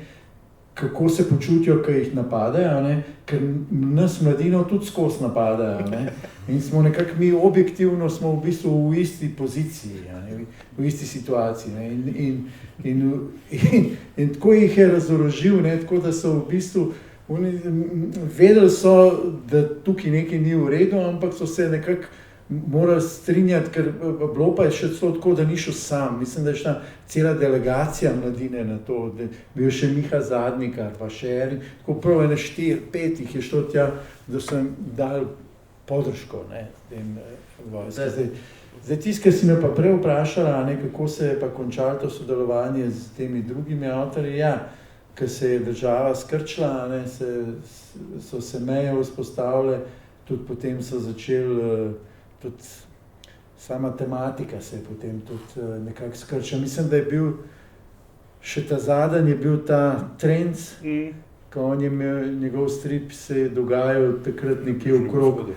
kako se počutijo, ko jih napadajo, a ne, ker nas mladino tudi skozi napadajo, a ne, in smo nekako mi objektivno smo v bistvu v isti poziciji, a ne, v isti situaciji, ne, in tako jih je razorožil, ne, tako da so v bistvu vedeli so, da tukaj nekaj ni v redu, ampak so se nekako morali strinjati, ker bilo pa je še celo tako, da ni šel sam. Mislim, da je šla cela delegacija mladine na to, da je bil še Miha Zadnikar, pa še eni, tako prvo 4-5 jih je šlo tja, da so jim dali podrško, ne, tem vojske. Zdaj tisto, kar si me pa prej vprašala, ne, kako se je pa končalo to sodelovanje z temi drugimi avtorji, ja, ker se je država skrčila, ne, so se meje vzpostavile, tudi potem so začeli, tudi sama tematika se je potem tudi nekako skrčila. Mislim, da je bil še ta zadnji, je bil ta trend, ko on je imel, njegov strip se je dogajal takrat nekje okrog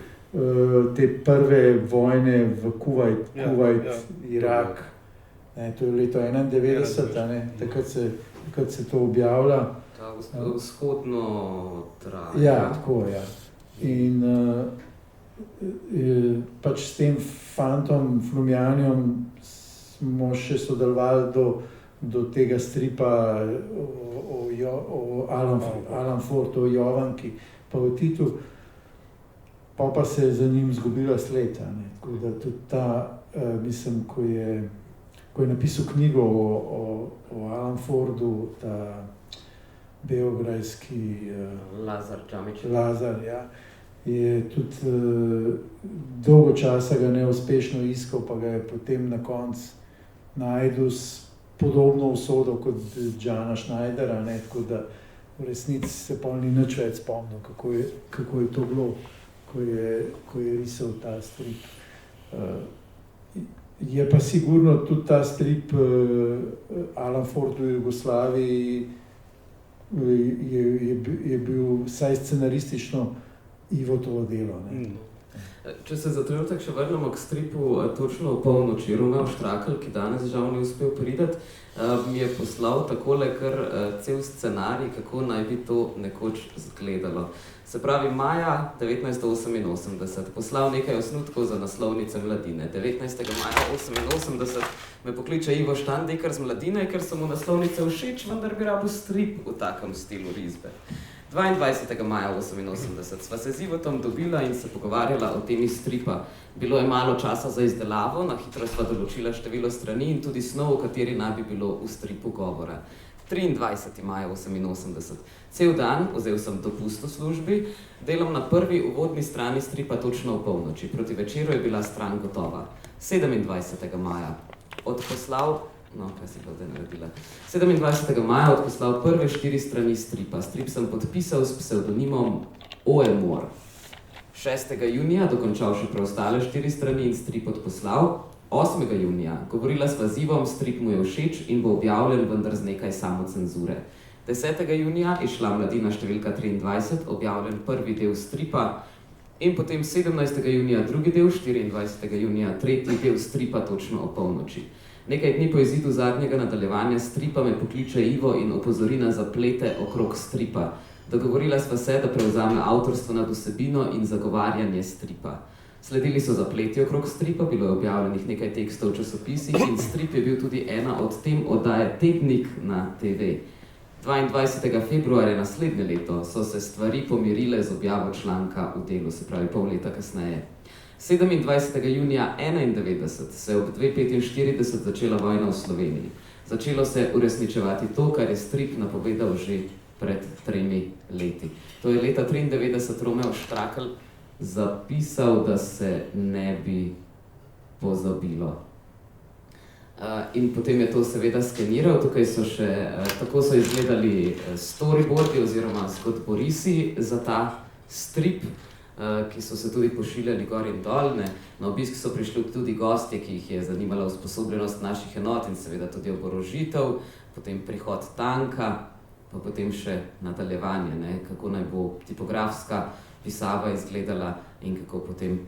te prve vojne v Kuvajt, Irak, ne, to je leto 91, ne, takrat se to objavlja. Ta vzhodno traja. Ja, tako, ja. In pač s tem fantom Flumjanjem smo še sodelovali do tega stripa o Alan Fordu, o Jovanki, pa o Titu, pa se je za njim zgubila sled, ne. Tako da tudi ta, mislim, ko je napisal knjigo o Alan Fordu, ta beograjski Lazar Džamić. Lazar, ja. Je tudi dolgo časa ga neuspešno iskal, pa ga je potem na koncu našel s podobno usodo kot Jana Schneidera, ne, tako da v resnici se pol ni nič več spomnil, kako je to bilo, ko je risal ta strip. Je pa sigurno tudi ta strip Alan Ford v Jugoslaviji je bil vsaj scenaristično Ivotovo delo, ne. Če se za trenutek še vrnemo k stripu Točno v polnoči, Romeo Štrakl, ki danes žal ni uspel priti, mi je poslal takole kar cel scenarij, kako naj bi to nekoč izgledalo. Se pravi, maja 1988 poslal nekaj osnutkov za naslovnice Mladine. 19. maja 1988 me pokliče Ivo Štandekar z Mladine, ker so mu naslovnice všeč, vendar bi rabil strip v takem stilu risbe. 22. maja 1988 sva se z Ivotom dobila in se pogovarjala o temi stripa. Bilo je malo časa za izdelavo, na hitro sva določila število strani in tudi snov, o kateri naj bi bilo v stripu govora. 23. maja 1988. Cel dan, vzel sem dopust v službi, delam na prvi uvodni strani stripa Točno v polnoči. Proti večeru je bila stran gotova. 27. maja odposlal 27. maja odposlal prve 4 strani stripa. Strip sem podpisal s psevdonimom Oemor. 6. junija dokončal še preostale 4 strani in strip odposlal. 8. junija govorila sva z Ivom, strip mu je všeč in bo objavljen, vendar z nekaj samocenzure. 10. junija je šla Mladina številka 23, objavljen prvi del stripa in potem 17. junija drugi del, 24. junija tretji del stripa Točno o polnoči. Nekaj dni po izidu zadnjega nadaljevanja stripa me pokliče Ivo in opozori na zaplete okrog stripa. Dogovorila sva se, da prevzame avtorstvo nad vsebino in zagovarjanje stripa. Sledili so zapleti okrog stripa, bilo je objavljenih nekaj tekstov v časopisih in strip je bil tudi ena od tem oddaje Tednik na TV. 22. februarja naslednje leto so se stvari pomirile z objavo članka v Delu, se pravi pol leta kasneje. 27. junija 1991 se je ob 2:45 začela vojna v Sloveniji. Začelo se uresničevati to, kar je strip napovedal že pred 3 leti. To je leta 1993 Romeo Štrakl zapisal, da se ne bi pozabilo. In potem je to seveda skeniral. Tukaj so še, tako so izgledali storyboardi oziroma zgodborisi za ta strip, ki so se tudi pošiljali gor in dol. Na obisk so prišli tudi gostje, ki jih je zanimala usposobljenost naših enot in seveda tudi oborožitev, potem prihod tanka, pa potem še nadaljevanje, kako naj bo tipografska pisava izgledala in kako potem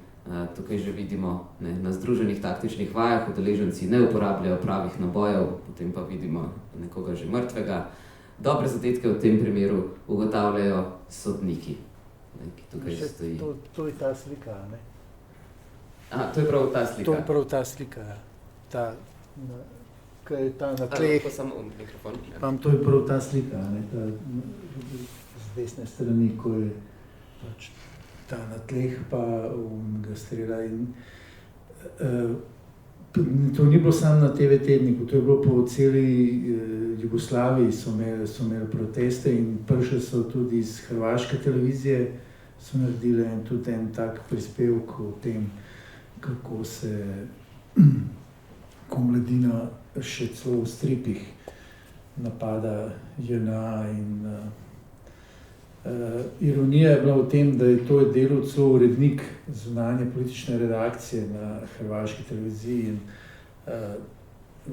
tukaj že vidimo na združenih taktičnih vajah, udeleženci ne uporabljajo pravih nabojev, potem pa vidimo nekoga že mrtvega. Dobre zadetke v tem primeru ugotavljajo sodniki, ki tukaj stoji. To je ta slika, ne? To je prav ta slika. To je prav ta slika, kaj je ta na tleh. Lahko samo mikrofon. To je prav ta slika, ne? Z desne strani, ko je pač ta na tleh pa ga strela. To ni bilo samo na TV tedniku, to je bilo po celi Jugoslaviji, so imeli proteste in prišli so tudi iz hrvaške televizije, so naredili tudi en tak prispevek o tem, kako se, ko Mladina še celo v stripih napada JNA in ironija je bila v tem, da je to delal celo urednik zunanje politične redakcije na hrvaški televiziji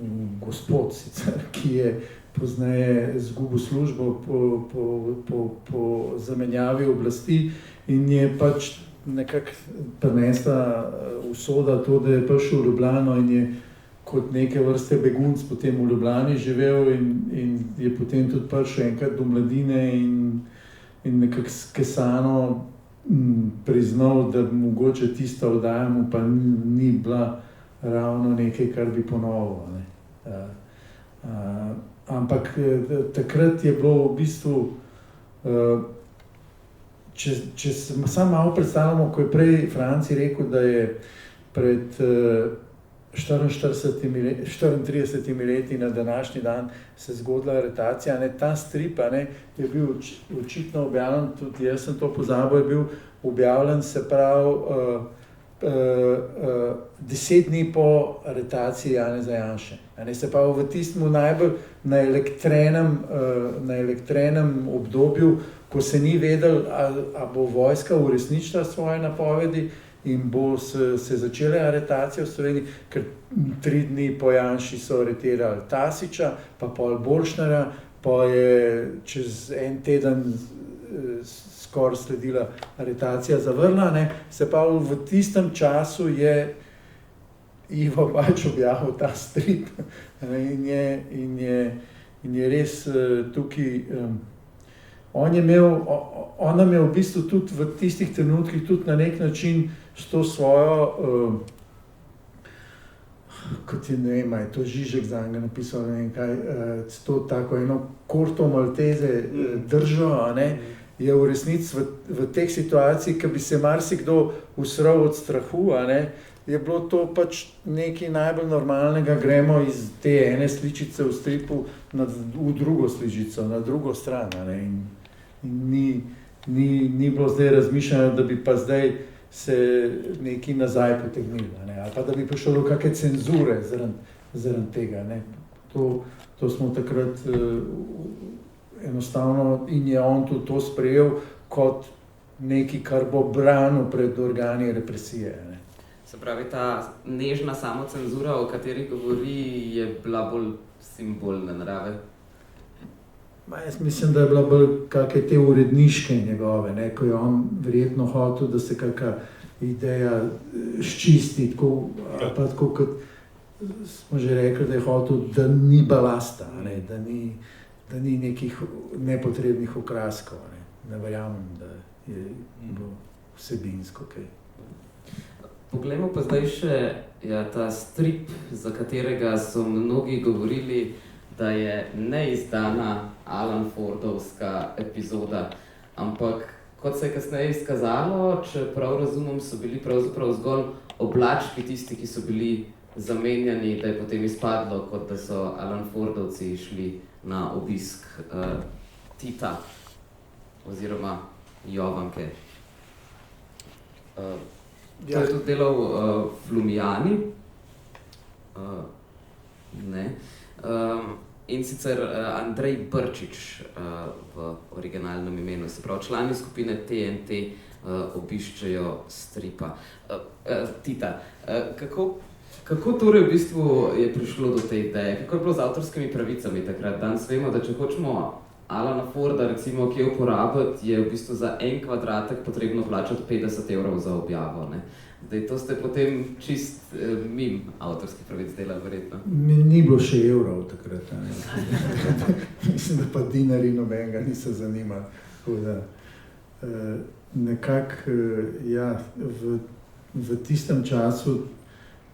in gospod sicer, ki je pozneje izgubil službo po zamenjavi oblasti in je pač nekako prinesla usoda to, da je prišel v Ljubljano in je kot neke vrste begunc potem v Ljubljani živel in je potem tudi prišel enkrat do Mladine in nekako skesano priznal, da mogoče tista oddaja mu pa ni bila ravno nekaj, kar bi ponovil. Ampak takrat je bilo v bistvu, če se samo malo predstavljamo, ko je prej Franci rekel, da je pred 34 leti na današnji dan se zgodila aretacija. Ta strip je bil očitno objavljen, tudi jaz sem to pozabil, je bil objavljen, se pravi, 10 dni po aretaciji Janeza Janše. Se pravi, v tistem najbolj naelektrenem obdobju, ko se ni vedel, a bo vojska uresničila svoje napovedi in bo se začele aretacije v Sloveniji, ker 3 dni po Janši so aretirali Tasiča, pa pol Borštnerja, pa je čez en teden skoraj sledila aretacija Zavrla. Se pravi, v tistem času je Ivo pač objavil ta strip in je res tukaj. On nam je v bistvu tudi v tistih trenutkih tudi na nek način s to svojo, kot je, ne vem, je to Žižek zanj napisal, ne vem kaj, s to tako eno Corto Maltese držo, je v resnici v teh situacijah, ki bi se marsikdo usral od strahu, je bilo to pač nekaj najbolj normalnega, gremo iz te ene sličice v stripu v drugo sličico, na drugo stran. In ni bilo zdaj razmišljeno, da bi pa zdaj se nekaj nazaj potegnili, ali pa da bi prišlo do kakšne cenzure zaradi tega. To smo takrat enostavno in je on tudi to sprejel kot nekaj, kar bo branil pred organi represije. Se pravi, ta nežna samocenzura, o kateri govori, je bila bolj simbolne narave? Jaz mislim, da je bila bolj kakšne te uredniške njegove, ko je on verjetno hotel, da se kakšna ideja ščisti, pa tako kot smo že rekli, da je hotel, da ni balasta, da ni nekih nepotrebnih okraskov. Ne verjamem, da je bilo vsebinsko kaj. Poglejmo pa zdaj še ta strip, za katerega so mnogi govorili, da je neizdana Alan Fordovska epizoda, ampak kot se je kasneje izkazalo, če prav razumem, so bili pravzaprav zgolj oblački tisti, ki so bili zamenjani, da je potem izpadlo, kot da so Alan Fordovci šli na obisk Tita oziroma Jovanke. To je tudi delal Flumiani. Ne? In sicer Andrej Brčič v originalnem imenu, se pravi člani skupine TNT obiščejo stripa. Tita, kako torej v bistvu je prišlo do te ideje? Kako je bilo z avtorskimi pravicami takrat? Danes vemo, da če hočemo Alana Forda recimo kje uporabiti, je v bistvu za en kvadratek potrebno plačati 50 € za objavo. Ne? Zdaj, to ste potem čist mim avtorskih pravic delali, verjetno. Ni bilo še evrov takrat. Mislim, da pa dinari nobenega niso zanimali. Nekako, ja, v tistem času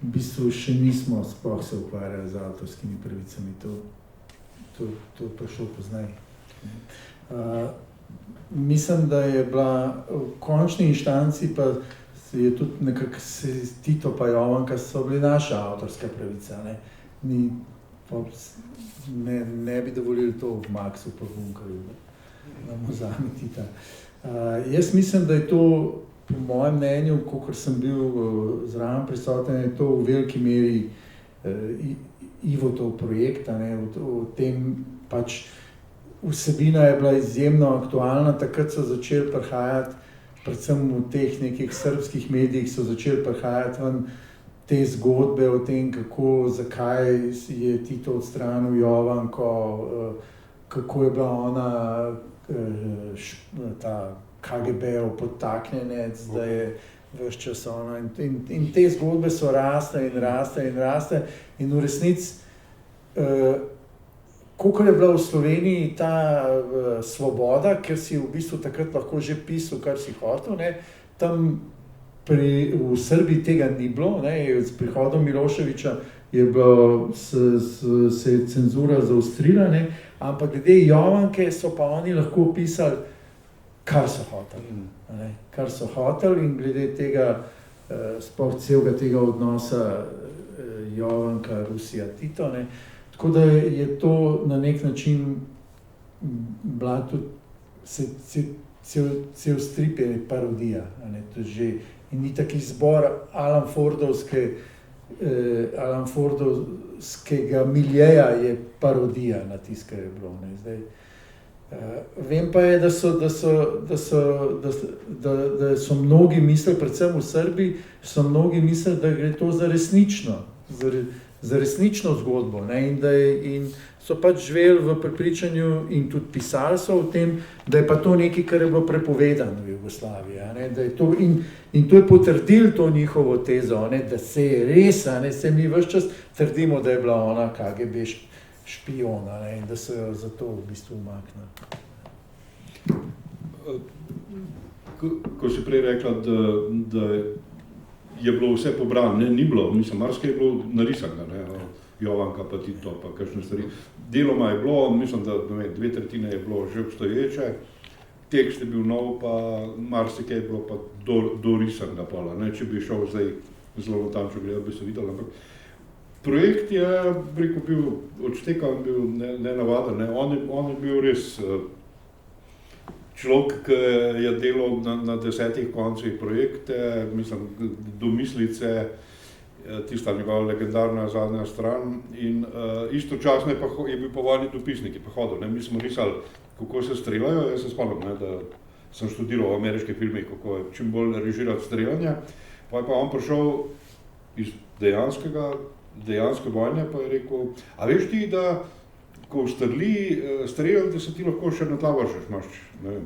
v bistvu še nismo sploh se ukvarjali z avtorskimi pravicami. To je prišlo poznaj. Mislim, da je bila v končni inštanci pa je tudi nekako Tito pa Jovanka so bili naša avtorska pravica. Ne bi dovolili to v Maxu pa Bunkerju, da mu vzame Tita. Jaz mislim, da je to, po mojem mnenju, kakor sem bil zraven prisoten, je to v veliki meri Ivotov projekt, v tem pač vsebina je bila izjemno aktualna, takrat so začeli prihajati, predvsem v teh nekih srbskih medijih so začeli prihajati ven te zgodbe o tem, zakaj je Tito odstranil Jovanko, kako je bila ona ta KGB-ov podtaknjenec, da je ves čas ona. In te zgodbe so rasle in v resnici koliko je bila v Sloveniji ta svoboda, ker si v bistvu takrat lahko že pisal, kar si hotel, tam v Srbiji tega ni bilo, s prihodom Miloševića se je cenzura zaostrila, ampak glede Jovanke so pa oni lahko pisali, kar so hoteli in glede tega, sploh celega tega odnosa Jovanka, Rusija, Tito, tako da je to na nek način bila tudi cel strip je parodija, to že in ni taki zbor Alan Fordovskega miljeja je parodija na tisto, kar je bilo. Zdaj, vem pa je, da so mnogi mislili, predvsem v Srbiji, so mnogi mislili, da gre to za resnično zgodbo, in so pač živeli v prepričanju in tudi pisali so o tem, da je pa to nekaj, kar je bilo prepovedano v Jugoslaviji, da je to, in to je potrdil to njihovo tezo, da se je res, se mi ves čas trdimo, da je bila ona KGB špijona, in da so jo zato v bistvu umaknili. Ko si prej rekla, da je bilo vse pobrano, ni bilo, mislim, marsikaj je bilo narisano, Jovanka pa Tito pa kakšne stvari. Deloma je bilo, mislim, da 2/3 je bilo že obstoječe, tekst je bil nov, pa marsikaj je bilo pa dorisanega pola, če bi šel zdaj zelo natančno gledati, bi se videl, ampak projekt je, rekel, bil odštekan, bil nenavaden, on je bil res človek, ki je delal na 10 koncih projekte, mislim, domislice, tista njegova legendarna zadnja stran in istočasno je bil pa vojni dopisnik, je pa hodil, mi smo risali, kako se streljajo, jaz se spomnim, da sem študiral v ameriških filmih, kako je čim bolj režirati streljanje, pa je pa on prišel iz dejanske vojne, pa je rekel, a veš ti, da ko strli streljal, da se ti lahko še na tla vržeš, imaš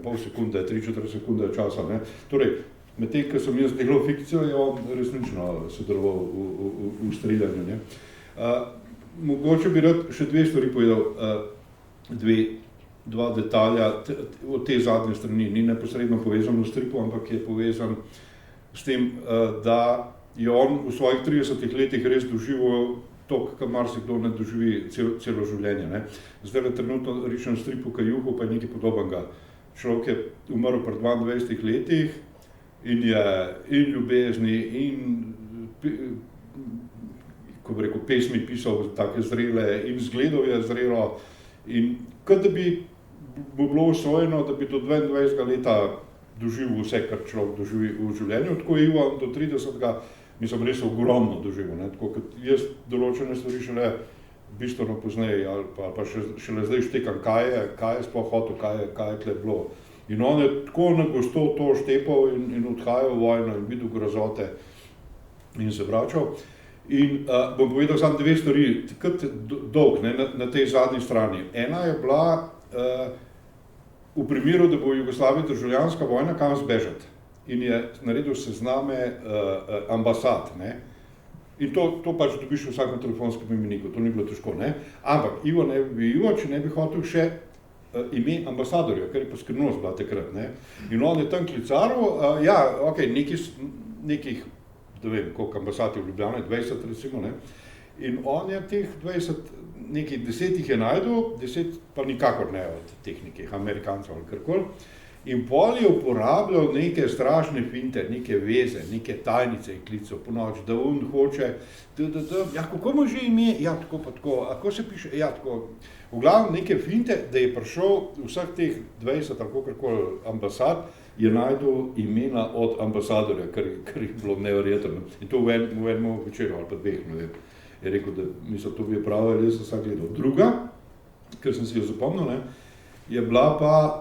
pol sekunde, 3-4 sekunde časa, torej, med tem, ko sem jaz delal fikcijo, je on resnično sodeloval v streljanju. Mogoče bi rad še dve stvari povedal, dva detalja od te zadnje strani, ni neposredno povezan v stripu, ampak je povezan s tem, da je on v svojih 30 letih res doživel to, kar marsikdo ne doživi celo življenje. Zdaj trenutno rišem stripu Kajuhu, pa je nekaj podobnega. Človek je umrl pri 22 letih in je in ljubezni, in ko bi rekel, pesmi pisal take zrele, in zgledov je zrelo, in kot da bi mu bilo usvojeno, da bi do 22 leta doživel vse, kar človek doživi v življenju, tako je Ivan do 30. Mislim, res ogromno doživel, tako kot jaz določene stvari šele bistveno pozneje, ali pa šele zdaj štekam, kaj je sploh hotel, kaj je tle bilo. In on je tako na gosto to štepal in odhajal v vojno in videl grozote in se vračal. In bom povedal samo dve stvari, takrat dolg, ne, na tej zadnji strani. Ena je bila v primeru, da bo v Jugoslaviji državljanska vojna, kam zbežati. In je naredil sezname ambasad, ne. In to pač dobiš v vsakem telefonskem imeniku, to ni bilo težko, ne. Ampak Ivo ne bi bil, če ne bi hotel še ime ambasadorja, kar je pa skrivnost bila takrat, ne. In on je tam klicaril, nekih, da vem, koliko ambasad je v Ljubljani, 20 recimo, ne. In on je teh 20, nekih 10 jih je najdel, 10 pa nikakor ne od teh nekih Amerikancev ali karkoli. In pol je uporabljal neke strašne finte, neke veze, neke tajnice je klical po noč, da on hoče, ja, kako mu že ime, ja, tako pa tako, a kako se piše, ja, tako. V glavnem neke finte, da je prišel vseh teh 20 ali kakorkoli ambasad, je najdel imena od ambasadorja, kar je bilo neverjetno. In to v enem večeru ali pa dveh, ne vem. Je rekel, da mislim, to bi je pravo, ali jaz sem vsak gledal. Druga, ker sem si jo zapomnil, ne, je bila pa,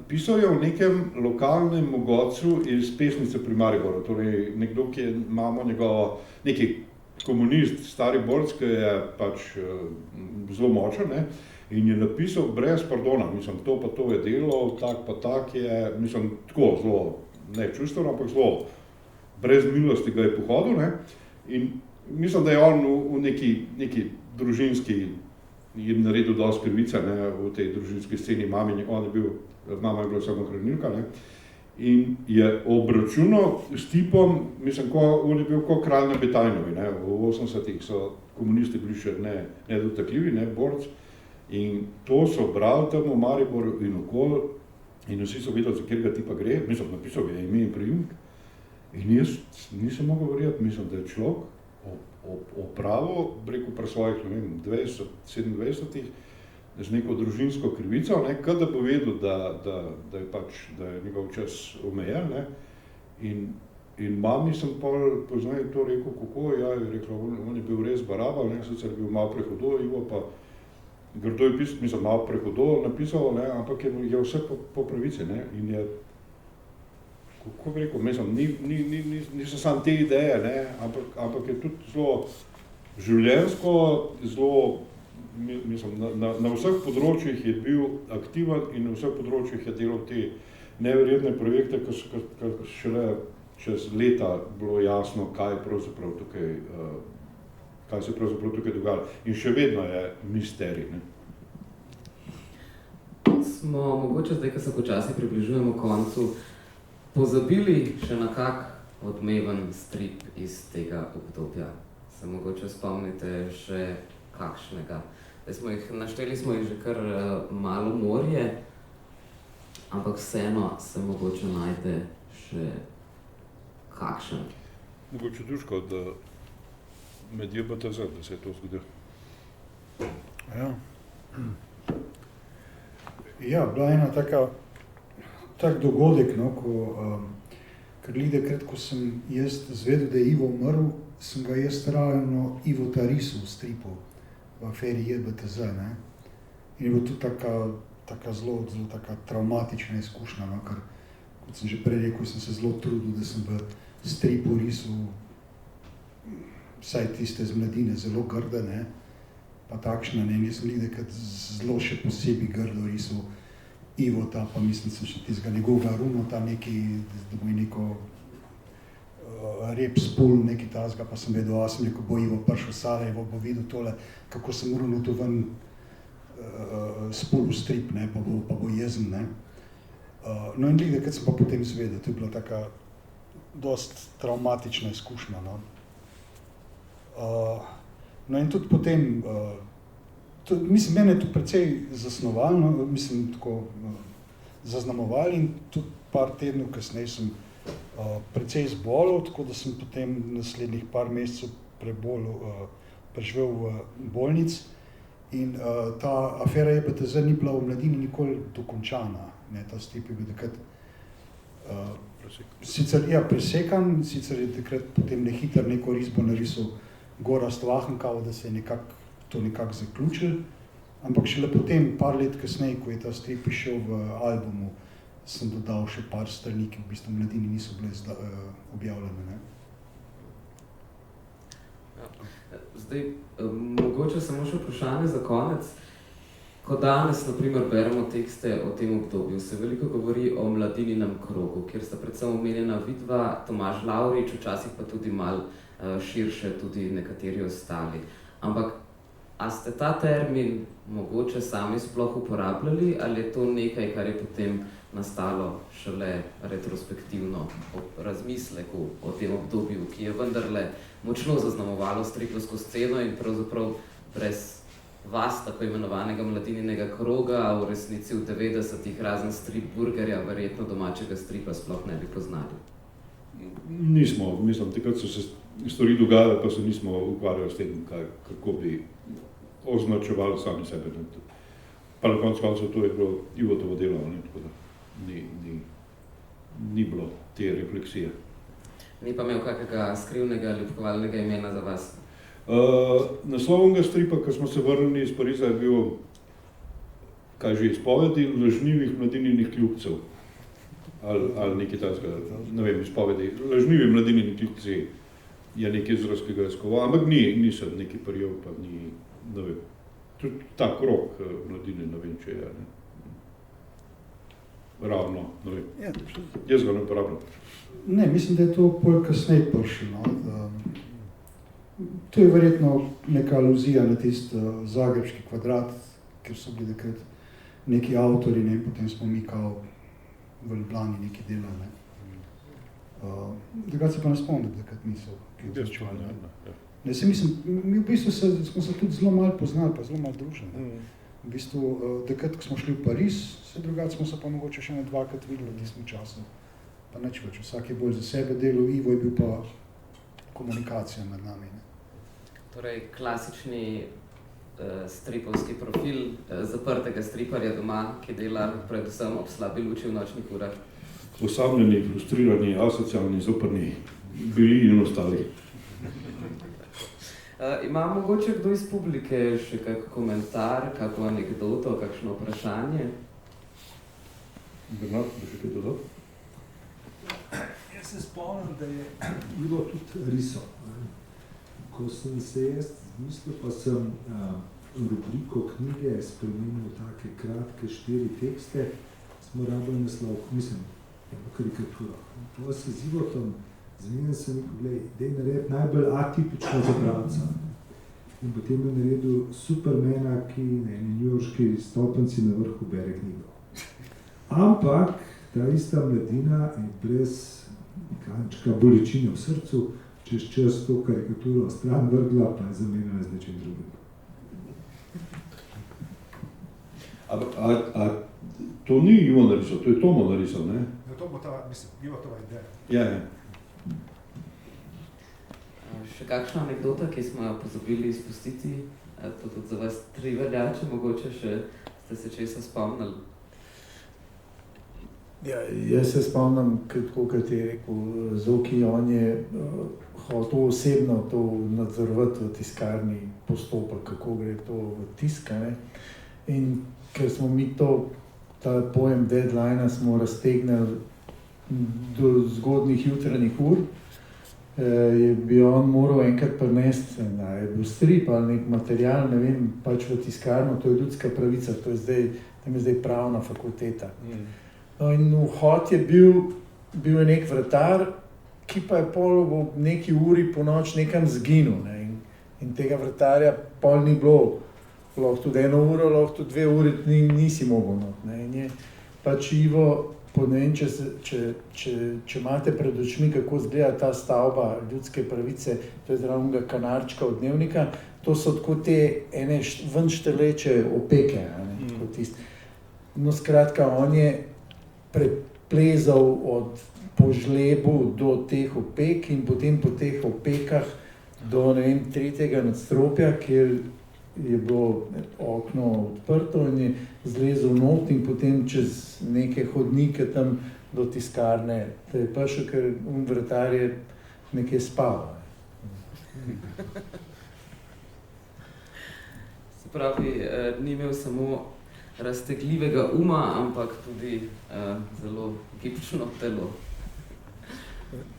pisal je v nekem lokalnem mogocu iz pesnice pri Mariboru, torej nekdo, ki je imamo njegovo, neki komunist, stari borc, ki je pač zelo močen, ne, in je napisal brez pardona, mislim, to pa to je delal, tak pa tak je, mislim, tako zelo, ne čustveno, ampak zelo brez milosti ga je pohodil, ne, in mislim, da je on v neki družinski, jim naredil dosti krivice, ne, v tej družinski sceni, mama je bila samohranilka, ne, in je obračunal s tipom, mislim, on je bil kot kralj na Betajnovi, ne, v 80-ih so komunisti bili še nedotakljivi, ne, borci. In to so brali tam v Mariboru in okoli in vsi so vedeli, za katerega tipa gre, mislim, napisal je ime in priimek. In jaz nisem mogel verjeti, mislim, da je človek opravil, rekel pri svojih, ne vem, 27 z neko družinsko krivico, ne, kad da bo vedel, da je njegov čas omejen, ne. In mami sem poznaj to rekel, kako, ja, je rekla, on je bil res barabal, ne, sicer je bil malo prehudo, Ivo pa grdo je pisal, mislim, malo prehudo napisal, ne, ampak je vse po pravici, ne, in je, kako bi rekel, mislim, niso samo te ideje, ne, ampak je tudi zelo življenjsko, zelo, mislim, na vseh področjih je bil aktiven in na vseh področjih je delal te neverjetne projekte, kar šele čez leta bilo jasno, kaj se pravzaprav tukaj dogajalo. In še vedno je misterij, ne. Smo mogoče zdaj, ko se počasi približujemo koncu, pozabili še na kak odmeven strip iz tega obdobja. Se mogoče spomnite še kakšnega. Našteli smo jih že kar malo morje, ampak vseeno se mogoče najde še kakšen. Mogoče Duško, da med JBTZ, da se je to zgodilo. Ja. Ja, bila ena tak dogodek, no, ker takrat, ko sem jaz zvedel, da je Ivo umrl, sem ga jaz ravno Ivo risal v stripu v aferi JBTZ, ne. In je bila tudi taka zelo taka travmatična izkušnja, no, ker, kot sem že prej rekel, sem se zelo trudil, da sem v stripu risal vsaj tiste z mladine, zelo grde, ne, pa takšne, ne, jaz sem nekaj zelo še posebej grdo risal Ivota, pa mislim, sem še tistega njegovega runota neki, da bo je neko rep spul, neki tazga, pa sem vedel, sem rekel, bo Ivo prišel v Sarajevo, bo videl tole, kako sem runotu ven spul v strip, ne, pa bo jezen, ne. No in kad sem pa potem zvedel, to je bila taka dost traumatična izkušnja, no. No in tudi potem, mislim, mene je to precej zasnovalno, mislim, tako zaznamovali in tudi par tednov kasneje sem precej zbolel, tako da sem potem naslednjih par mesecev preživel v bolnic in ta afera JBTZ ni bila v mladini nikoli dokončana, ne, ta strip je bil takrat sicer, ja, presekan, sicer je takrat potem nehiter neko risbo narisal Gorazd Vahnka, da se je nekako to nekako zaključili, ampak šele potem, par let kasneje, ko je ta strip prišel v albumu, sem dodal še par strani, ki v bistvu v Mladini niso bile objavljene. Ne? Zdaj, mogoče samo še vprašanje za konec. Ko danes, na primer, beremo tekste o tem obdobju, se veliko govori o Mladininem krogu, kjer sta predvsem omenjena vidva, Tomaž Lavrič, včasih pa tudi malo širše tudi nekateri ostali. Ampak, a ste ta termin mogoče sami sploh uporabljali, ali je to nekaj, kar je potem nastalo šele retrospektivno ob razmisleku o tem obdobju, ki je vendarle močno zaznamovalo stripovsko sceno in pravzaprav brez vas, tako imenovanega Mladininega kroga, v resnici v 90-ih razen strip burgerja, verjetno domačega stripa sploh ne bi poznali? Nismo, mislim, takrat so se stvari dogajale, pa se nismo ukvarjali s tem, kako bi označevali sami sebe. Pa na koncu koncev to je bilo Ivotovo delo, ne? Tako da ni bilo te refleksije. Ni pa imel kakega skrivnega ljubkovalnega imena za vas? Naslovnega stripa, ko smo se vrnili iz Pariza, je bil, kaj že, izpovedi lažnivih Mladininih kljubcev. Ali nekaj takega, ne vem, izpovedi. Lažnivi Mladinini kljubci je nekaj izraz, ki ga je skoval, ampak nisem nekaj prijel, pa ni, ne vem. Tudi ta krog Mladine, ne vem, če je, ne. Ravno, ne vem. Ja, jaz ga ne uporabljam. Ne, mislim, da je to pol kasneje prišlo, no. To je verjetno neka aluzija na tisti zagrebški kvadrat, ker so bili takrat neki avtori, ne, potem smo mi kao v Ljubljani neki delali, ne. Drugače se pa ne spomnim, da takrat niso, ki je začuvali, ne. Ne, se mislim, mi v bistvu smo se tudi zelo malo poznali, pa zelo malo družili. V bistvu, takrat, ko smo šli v Pariz, drugače smo se pa mogoče še dvakrat videli v tistem času. Pa nič več, vsak je bolj za sebe delal, Ivo je bil pa komunikacija med nami, ne. Torej, klasični stripovski profil zaprtega striparja doma, ki dela predvsem ob slabi luči v nočnih urah. Osamljeni, frustrirani, asocialni, zoprni, bili in ostali. Ima mogoče kdo iz publike še kak komentar, kako anekdoto, kakšno vprašanje? Bernard, bi še kaj dodal? Jaz se spomnim, da je bilo tudi risal. Ko sem se jaz mislil, pa sem rubriko knjige spremenil take kratke 4 tekste, smo rabili naslov, mislim, karikaturo. To se z Ivotom zamenil sem rekel, glej, daj narediti najbolj atipično za bralca. In potem je naredil Supermana, ki na eni njujorški stolpnici na vrhu bere knjigo. Ampak ta ista Mladina je brez kančka bolečine v srcu, čez čas to karikaturo stran vrgla, pa je zamenjala z nečim drugim. A to ni Ivo narisal, to je Tomo narisal, ne? Ja, to bo ta, mislim, Ivotova ideja. Ja. Še kakšna anekdota, ki smo jo pozabili izpustiti, to tudi za vas 3 veljače, mogoče še ste se česa spomnili? Ja, jaz se spomnim, kot je rekel Zoki, on je hotel osebno to nadzorovati v tiskarni postopek, kako gre to v tisk, ne. In ker smo mi ta pojem deadline smo raztegnili do zgodnjih jutranjih ur, bi on moral enkrat prinesti, je bil strip ali nek material, ne vem, pač v tiskarno, to je ljudska pravica, to je zdaj pravna fakulteta. No in vhod je bil nek vratar, ki pa je pol ob neki uri po noč nekam zginil, ne, in tega vratarja pol ni bilo, lahko tudi 1 uro, lahko tudi 2 uri nisi mogel not, ne, in je pač Ivo, ne vem, če imate pred očmi, kako izgleda ta stavba ljudske pravice, to je zraven onega kanarčka od Dnevnika, to so tako te ene ven šteleče opeke, ne, tako tisti. No, skratka, on je preplezal po žlebu do teh opek in potem po teh opekah do, ne vem, 3. nadstropja, kjer je bilo okno odprto in je zlezel not in potem čez neke hodnike tam do tiskarne, da je prišel, ker vratar je nekje spal. pravi, ni imel samo raztegljivega uma, ampak tudi zelo gibčno telo.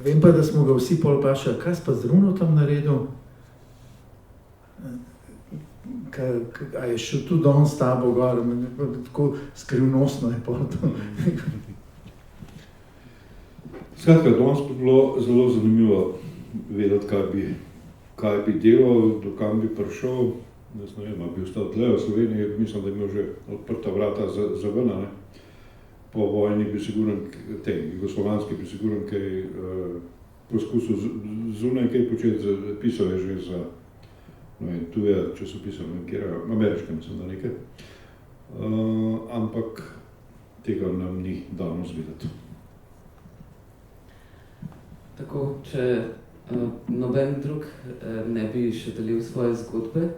Vem pa, da smo ga vsi pol vprašali, kaj si pa z Runo tam naredil? A je šel tudi on s tabo gor, tako skrivnostno je pol to. Skratka, danes bi bilo zelo zanimivo vedeti, kaj bi delal, do kam bi prišel. Jaz ne vem, bi ostal tle v Sloveniji, mislim, da je imel že odprta vrata za ven, ne. Po vojni bi sigurno, jugoslovanski bi sigurno kaj poskusil zunaj kaj početi, pisal je že za tuje časopise, ameriške, mislim, da nekaj. Ampak tega nam ni dano zvedeti. Tako, če noben drug ne bi še delil svoje zgodbe,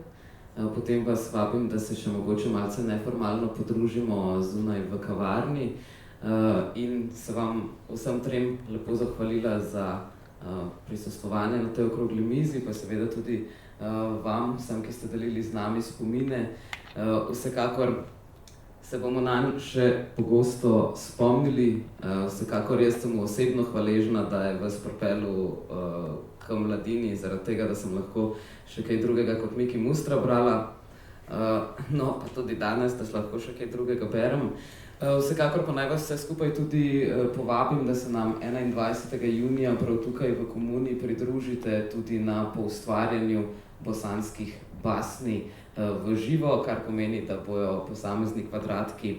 potem vas vabim, da se še mogoče malce neformalno podružimo zunaj v kavarni in se vam vsem trem lepo zahvalila za prisostvovanje na tej okrogli mizi, pa seveda tudi vam, vsem, ki ste delili z nami spomine. Vsekakor se bomo nanj še pogosto spomnili, vsekakor jaz sem osebno hvaležna, da je vas pripeljal k Mladini, zaradi tega, da sem lahko še kaj drugega kot Miki Mustra brala. No, pa tudi danes, da lahko še kaj drugega berem. Vsekakor pa naj vas vse skupaj tudi povabim, da se nam 21. junija prav tukaj v Komuni pridružite tudi na poustvarjanju bosanskih basni v živo, kar pomeni, da bojo posamezni kvadratki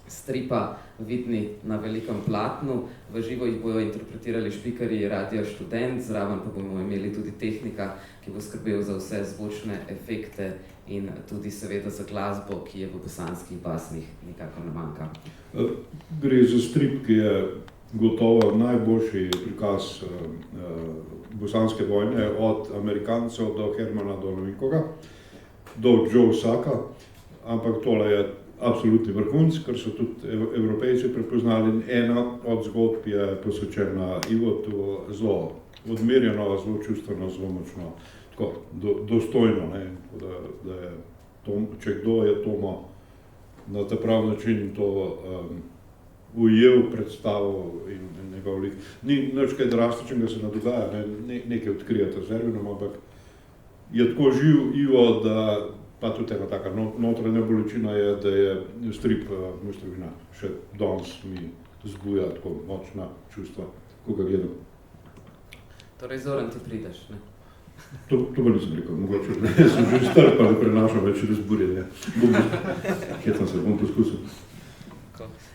stripa vidni na velikem platnu. V živo jih bojo interpretirali špikarji Radia Študent, zraven pa bomo imeli tudi tehnika, ki bo skrbel za vse zvočne efekte in tudi seveda za glasbo, ki je v bosanskih basnih nikakor ne manjka. Gre za strip, ki je gotovo najboljši prikaz bosanske vojne, od Amerikancev do Hermana do ne vem koga, do Joe Sacka, ampak tole je absolutni vrhunc, ker so tudi Evropejci prepoznali. Ena od zgodb je posvečena Ivotu, zelo odmerjeno, zelo čustveno, zelo močno, tako dostojno, ne? Da je če kdo je Tomo na ta prav način to ujel, predstavil in njegov lik. Ni nič kaj drastičnega se ne dogaja, nekaj odkrijete z Ervinom, ampak je tako živ Ivo, da pa tudi ena taka notranja bolečina je, da je strip Mojstrovina še danes mi zbuja tako močna čustva, ko ga gledam. Torej, Zoran, ti prideš, ne? To pa nisem rekel, mogoče ne, sem že star, pa ne prenašam več razburjenja. Kjetam se, bom poskusil.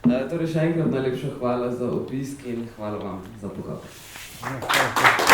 Torej, še enkrat najlepša hvala za obisk in hvala vam za pogovor.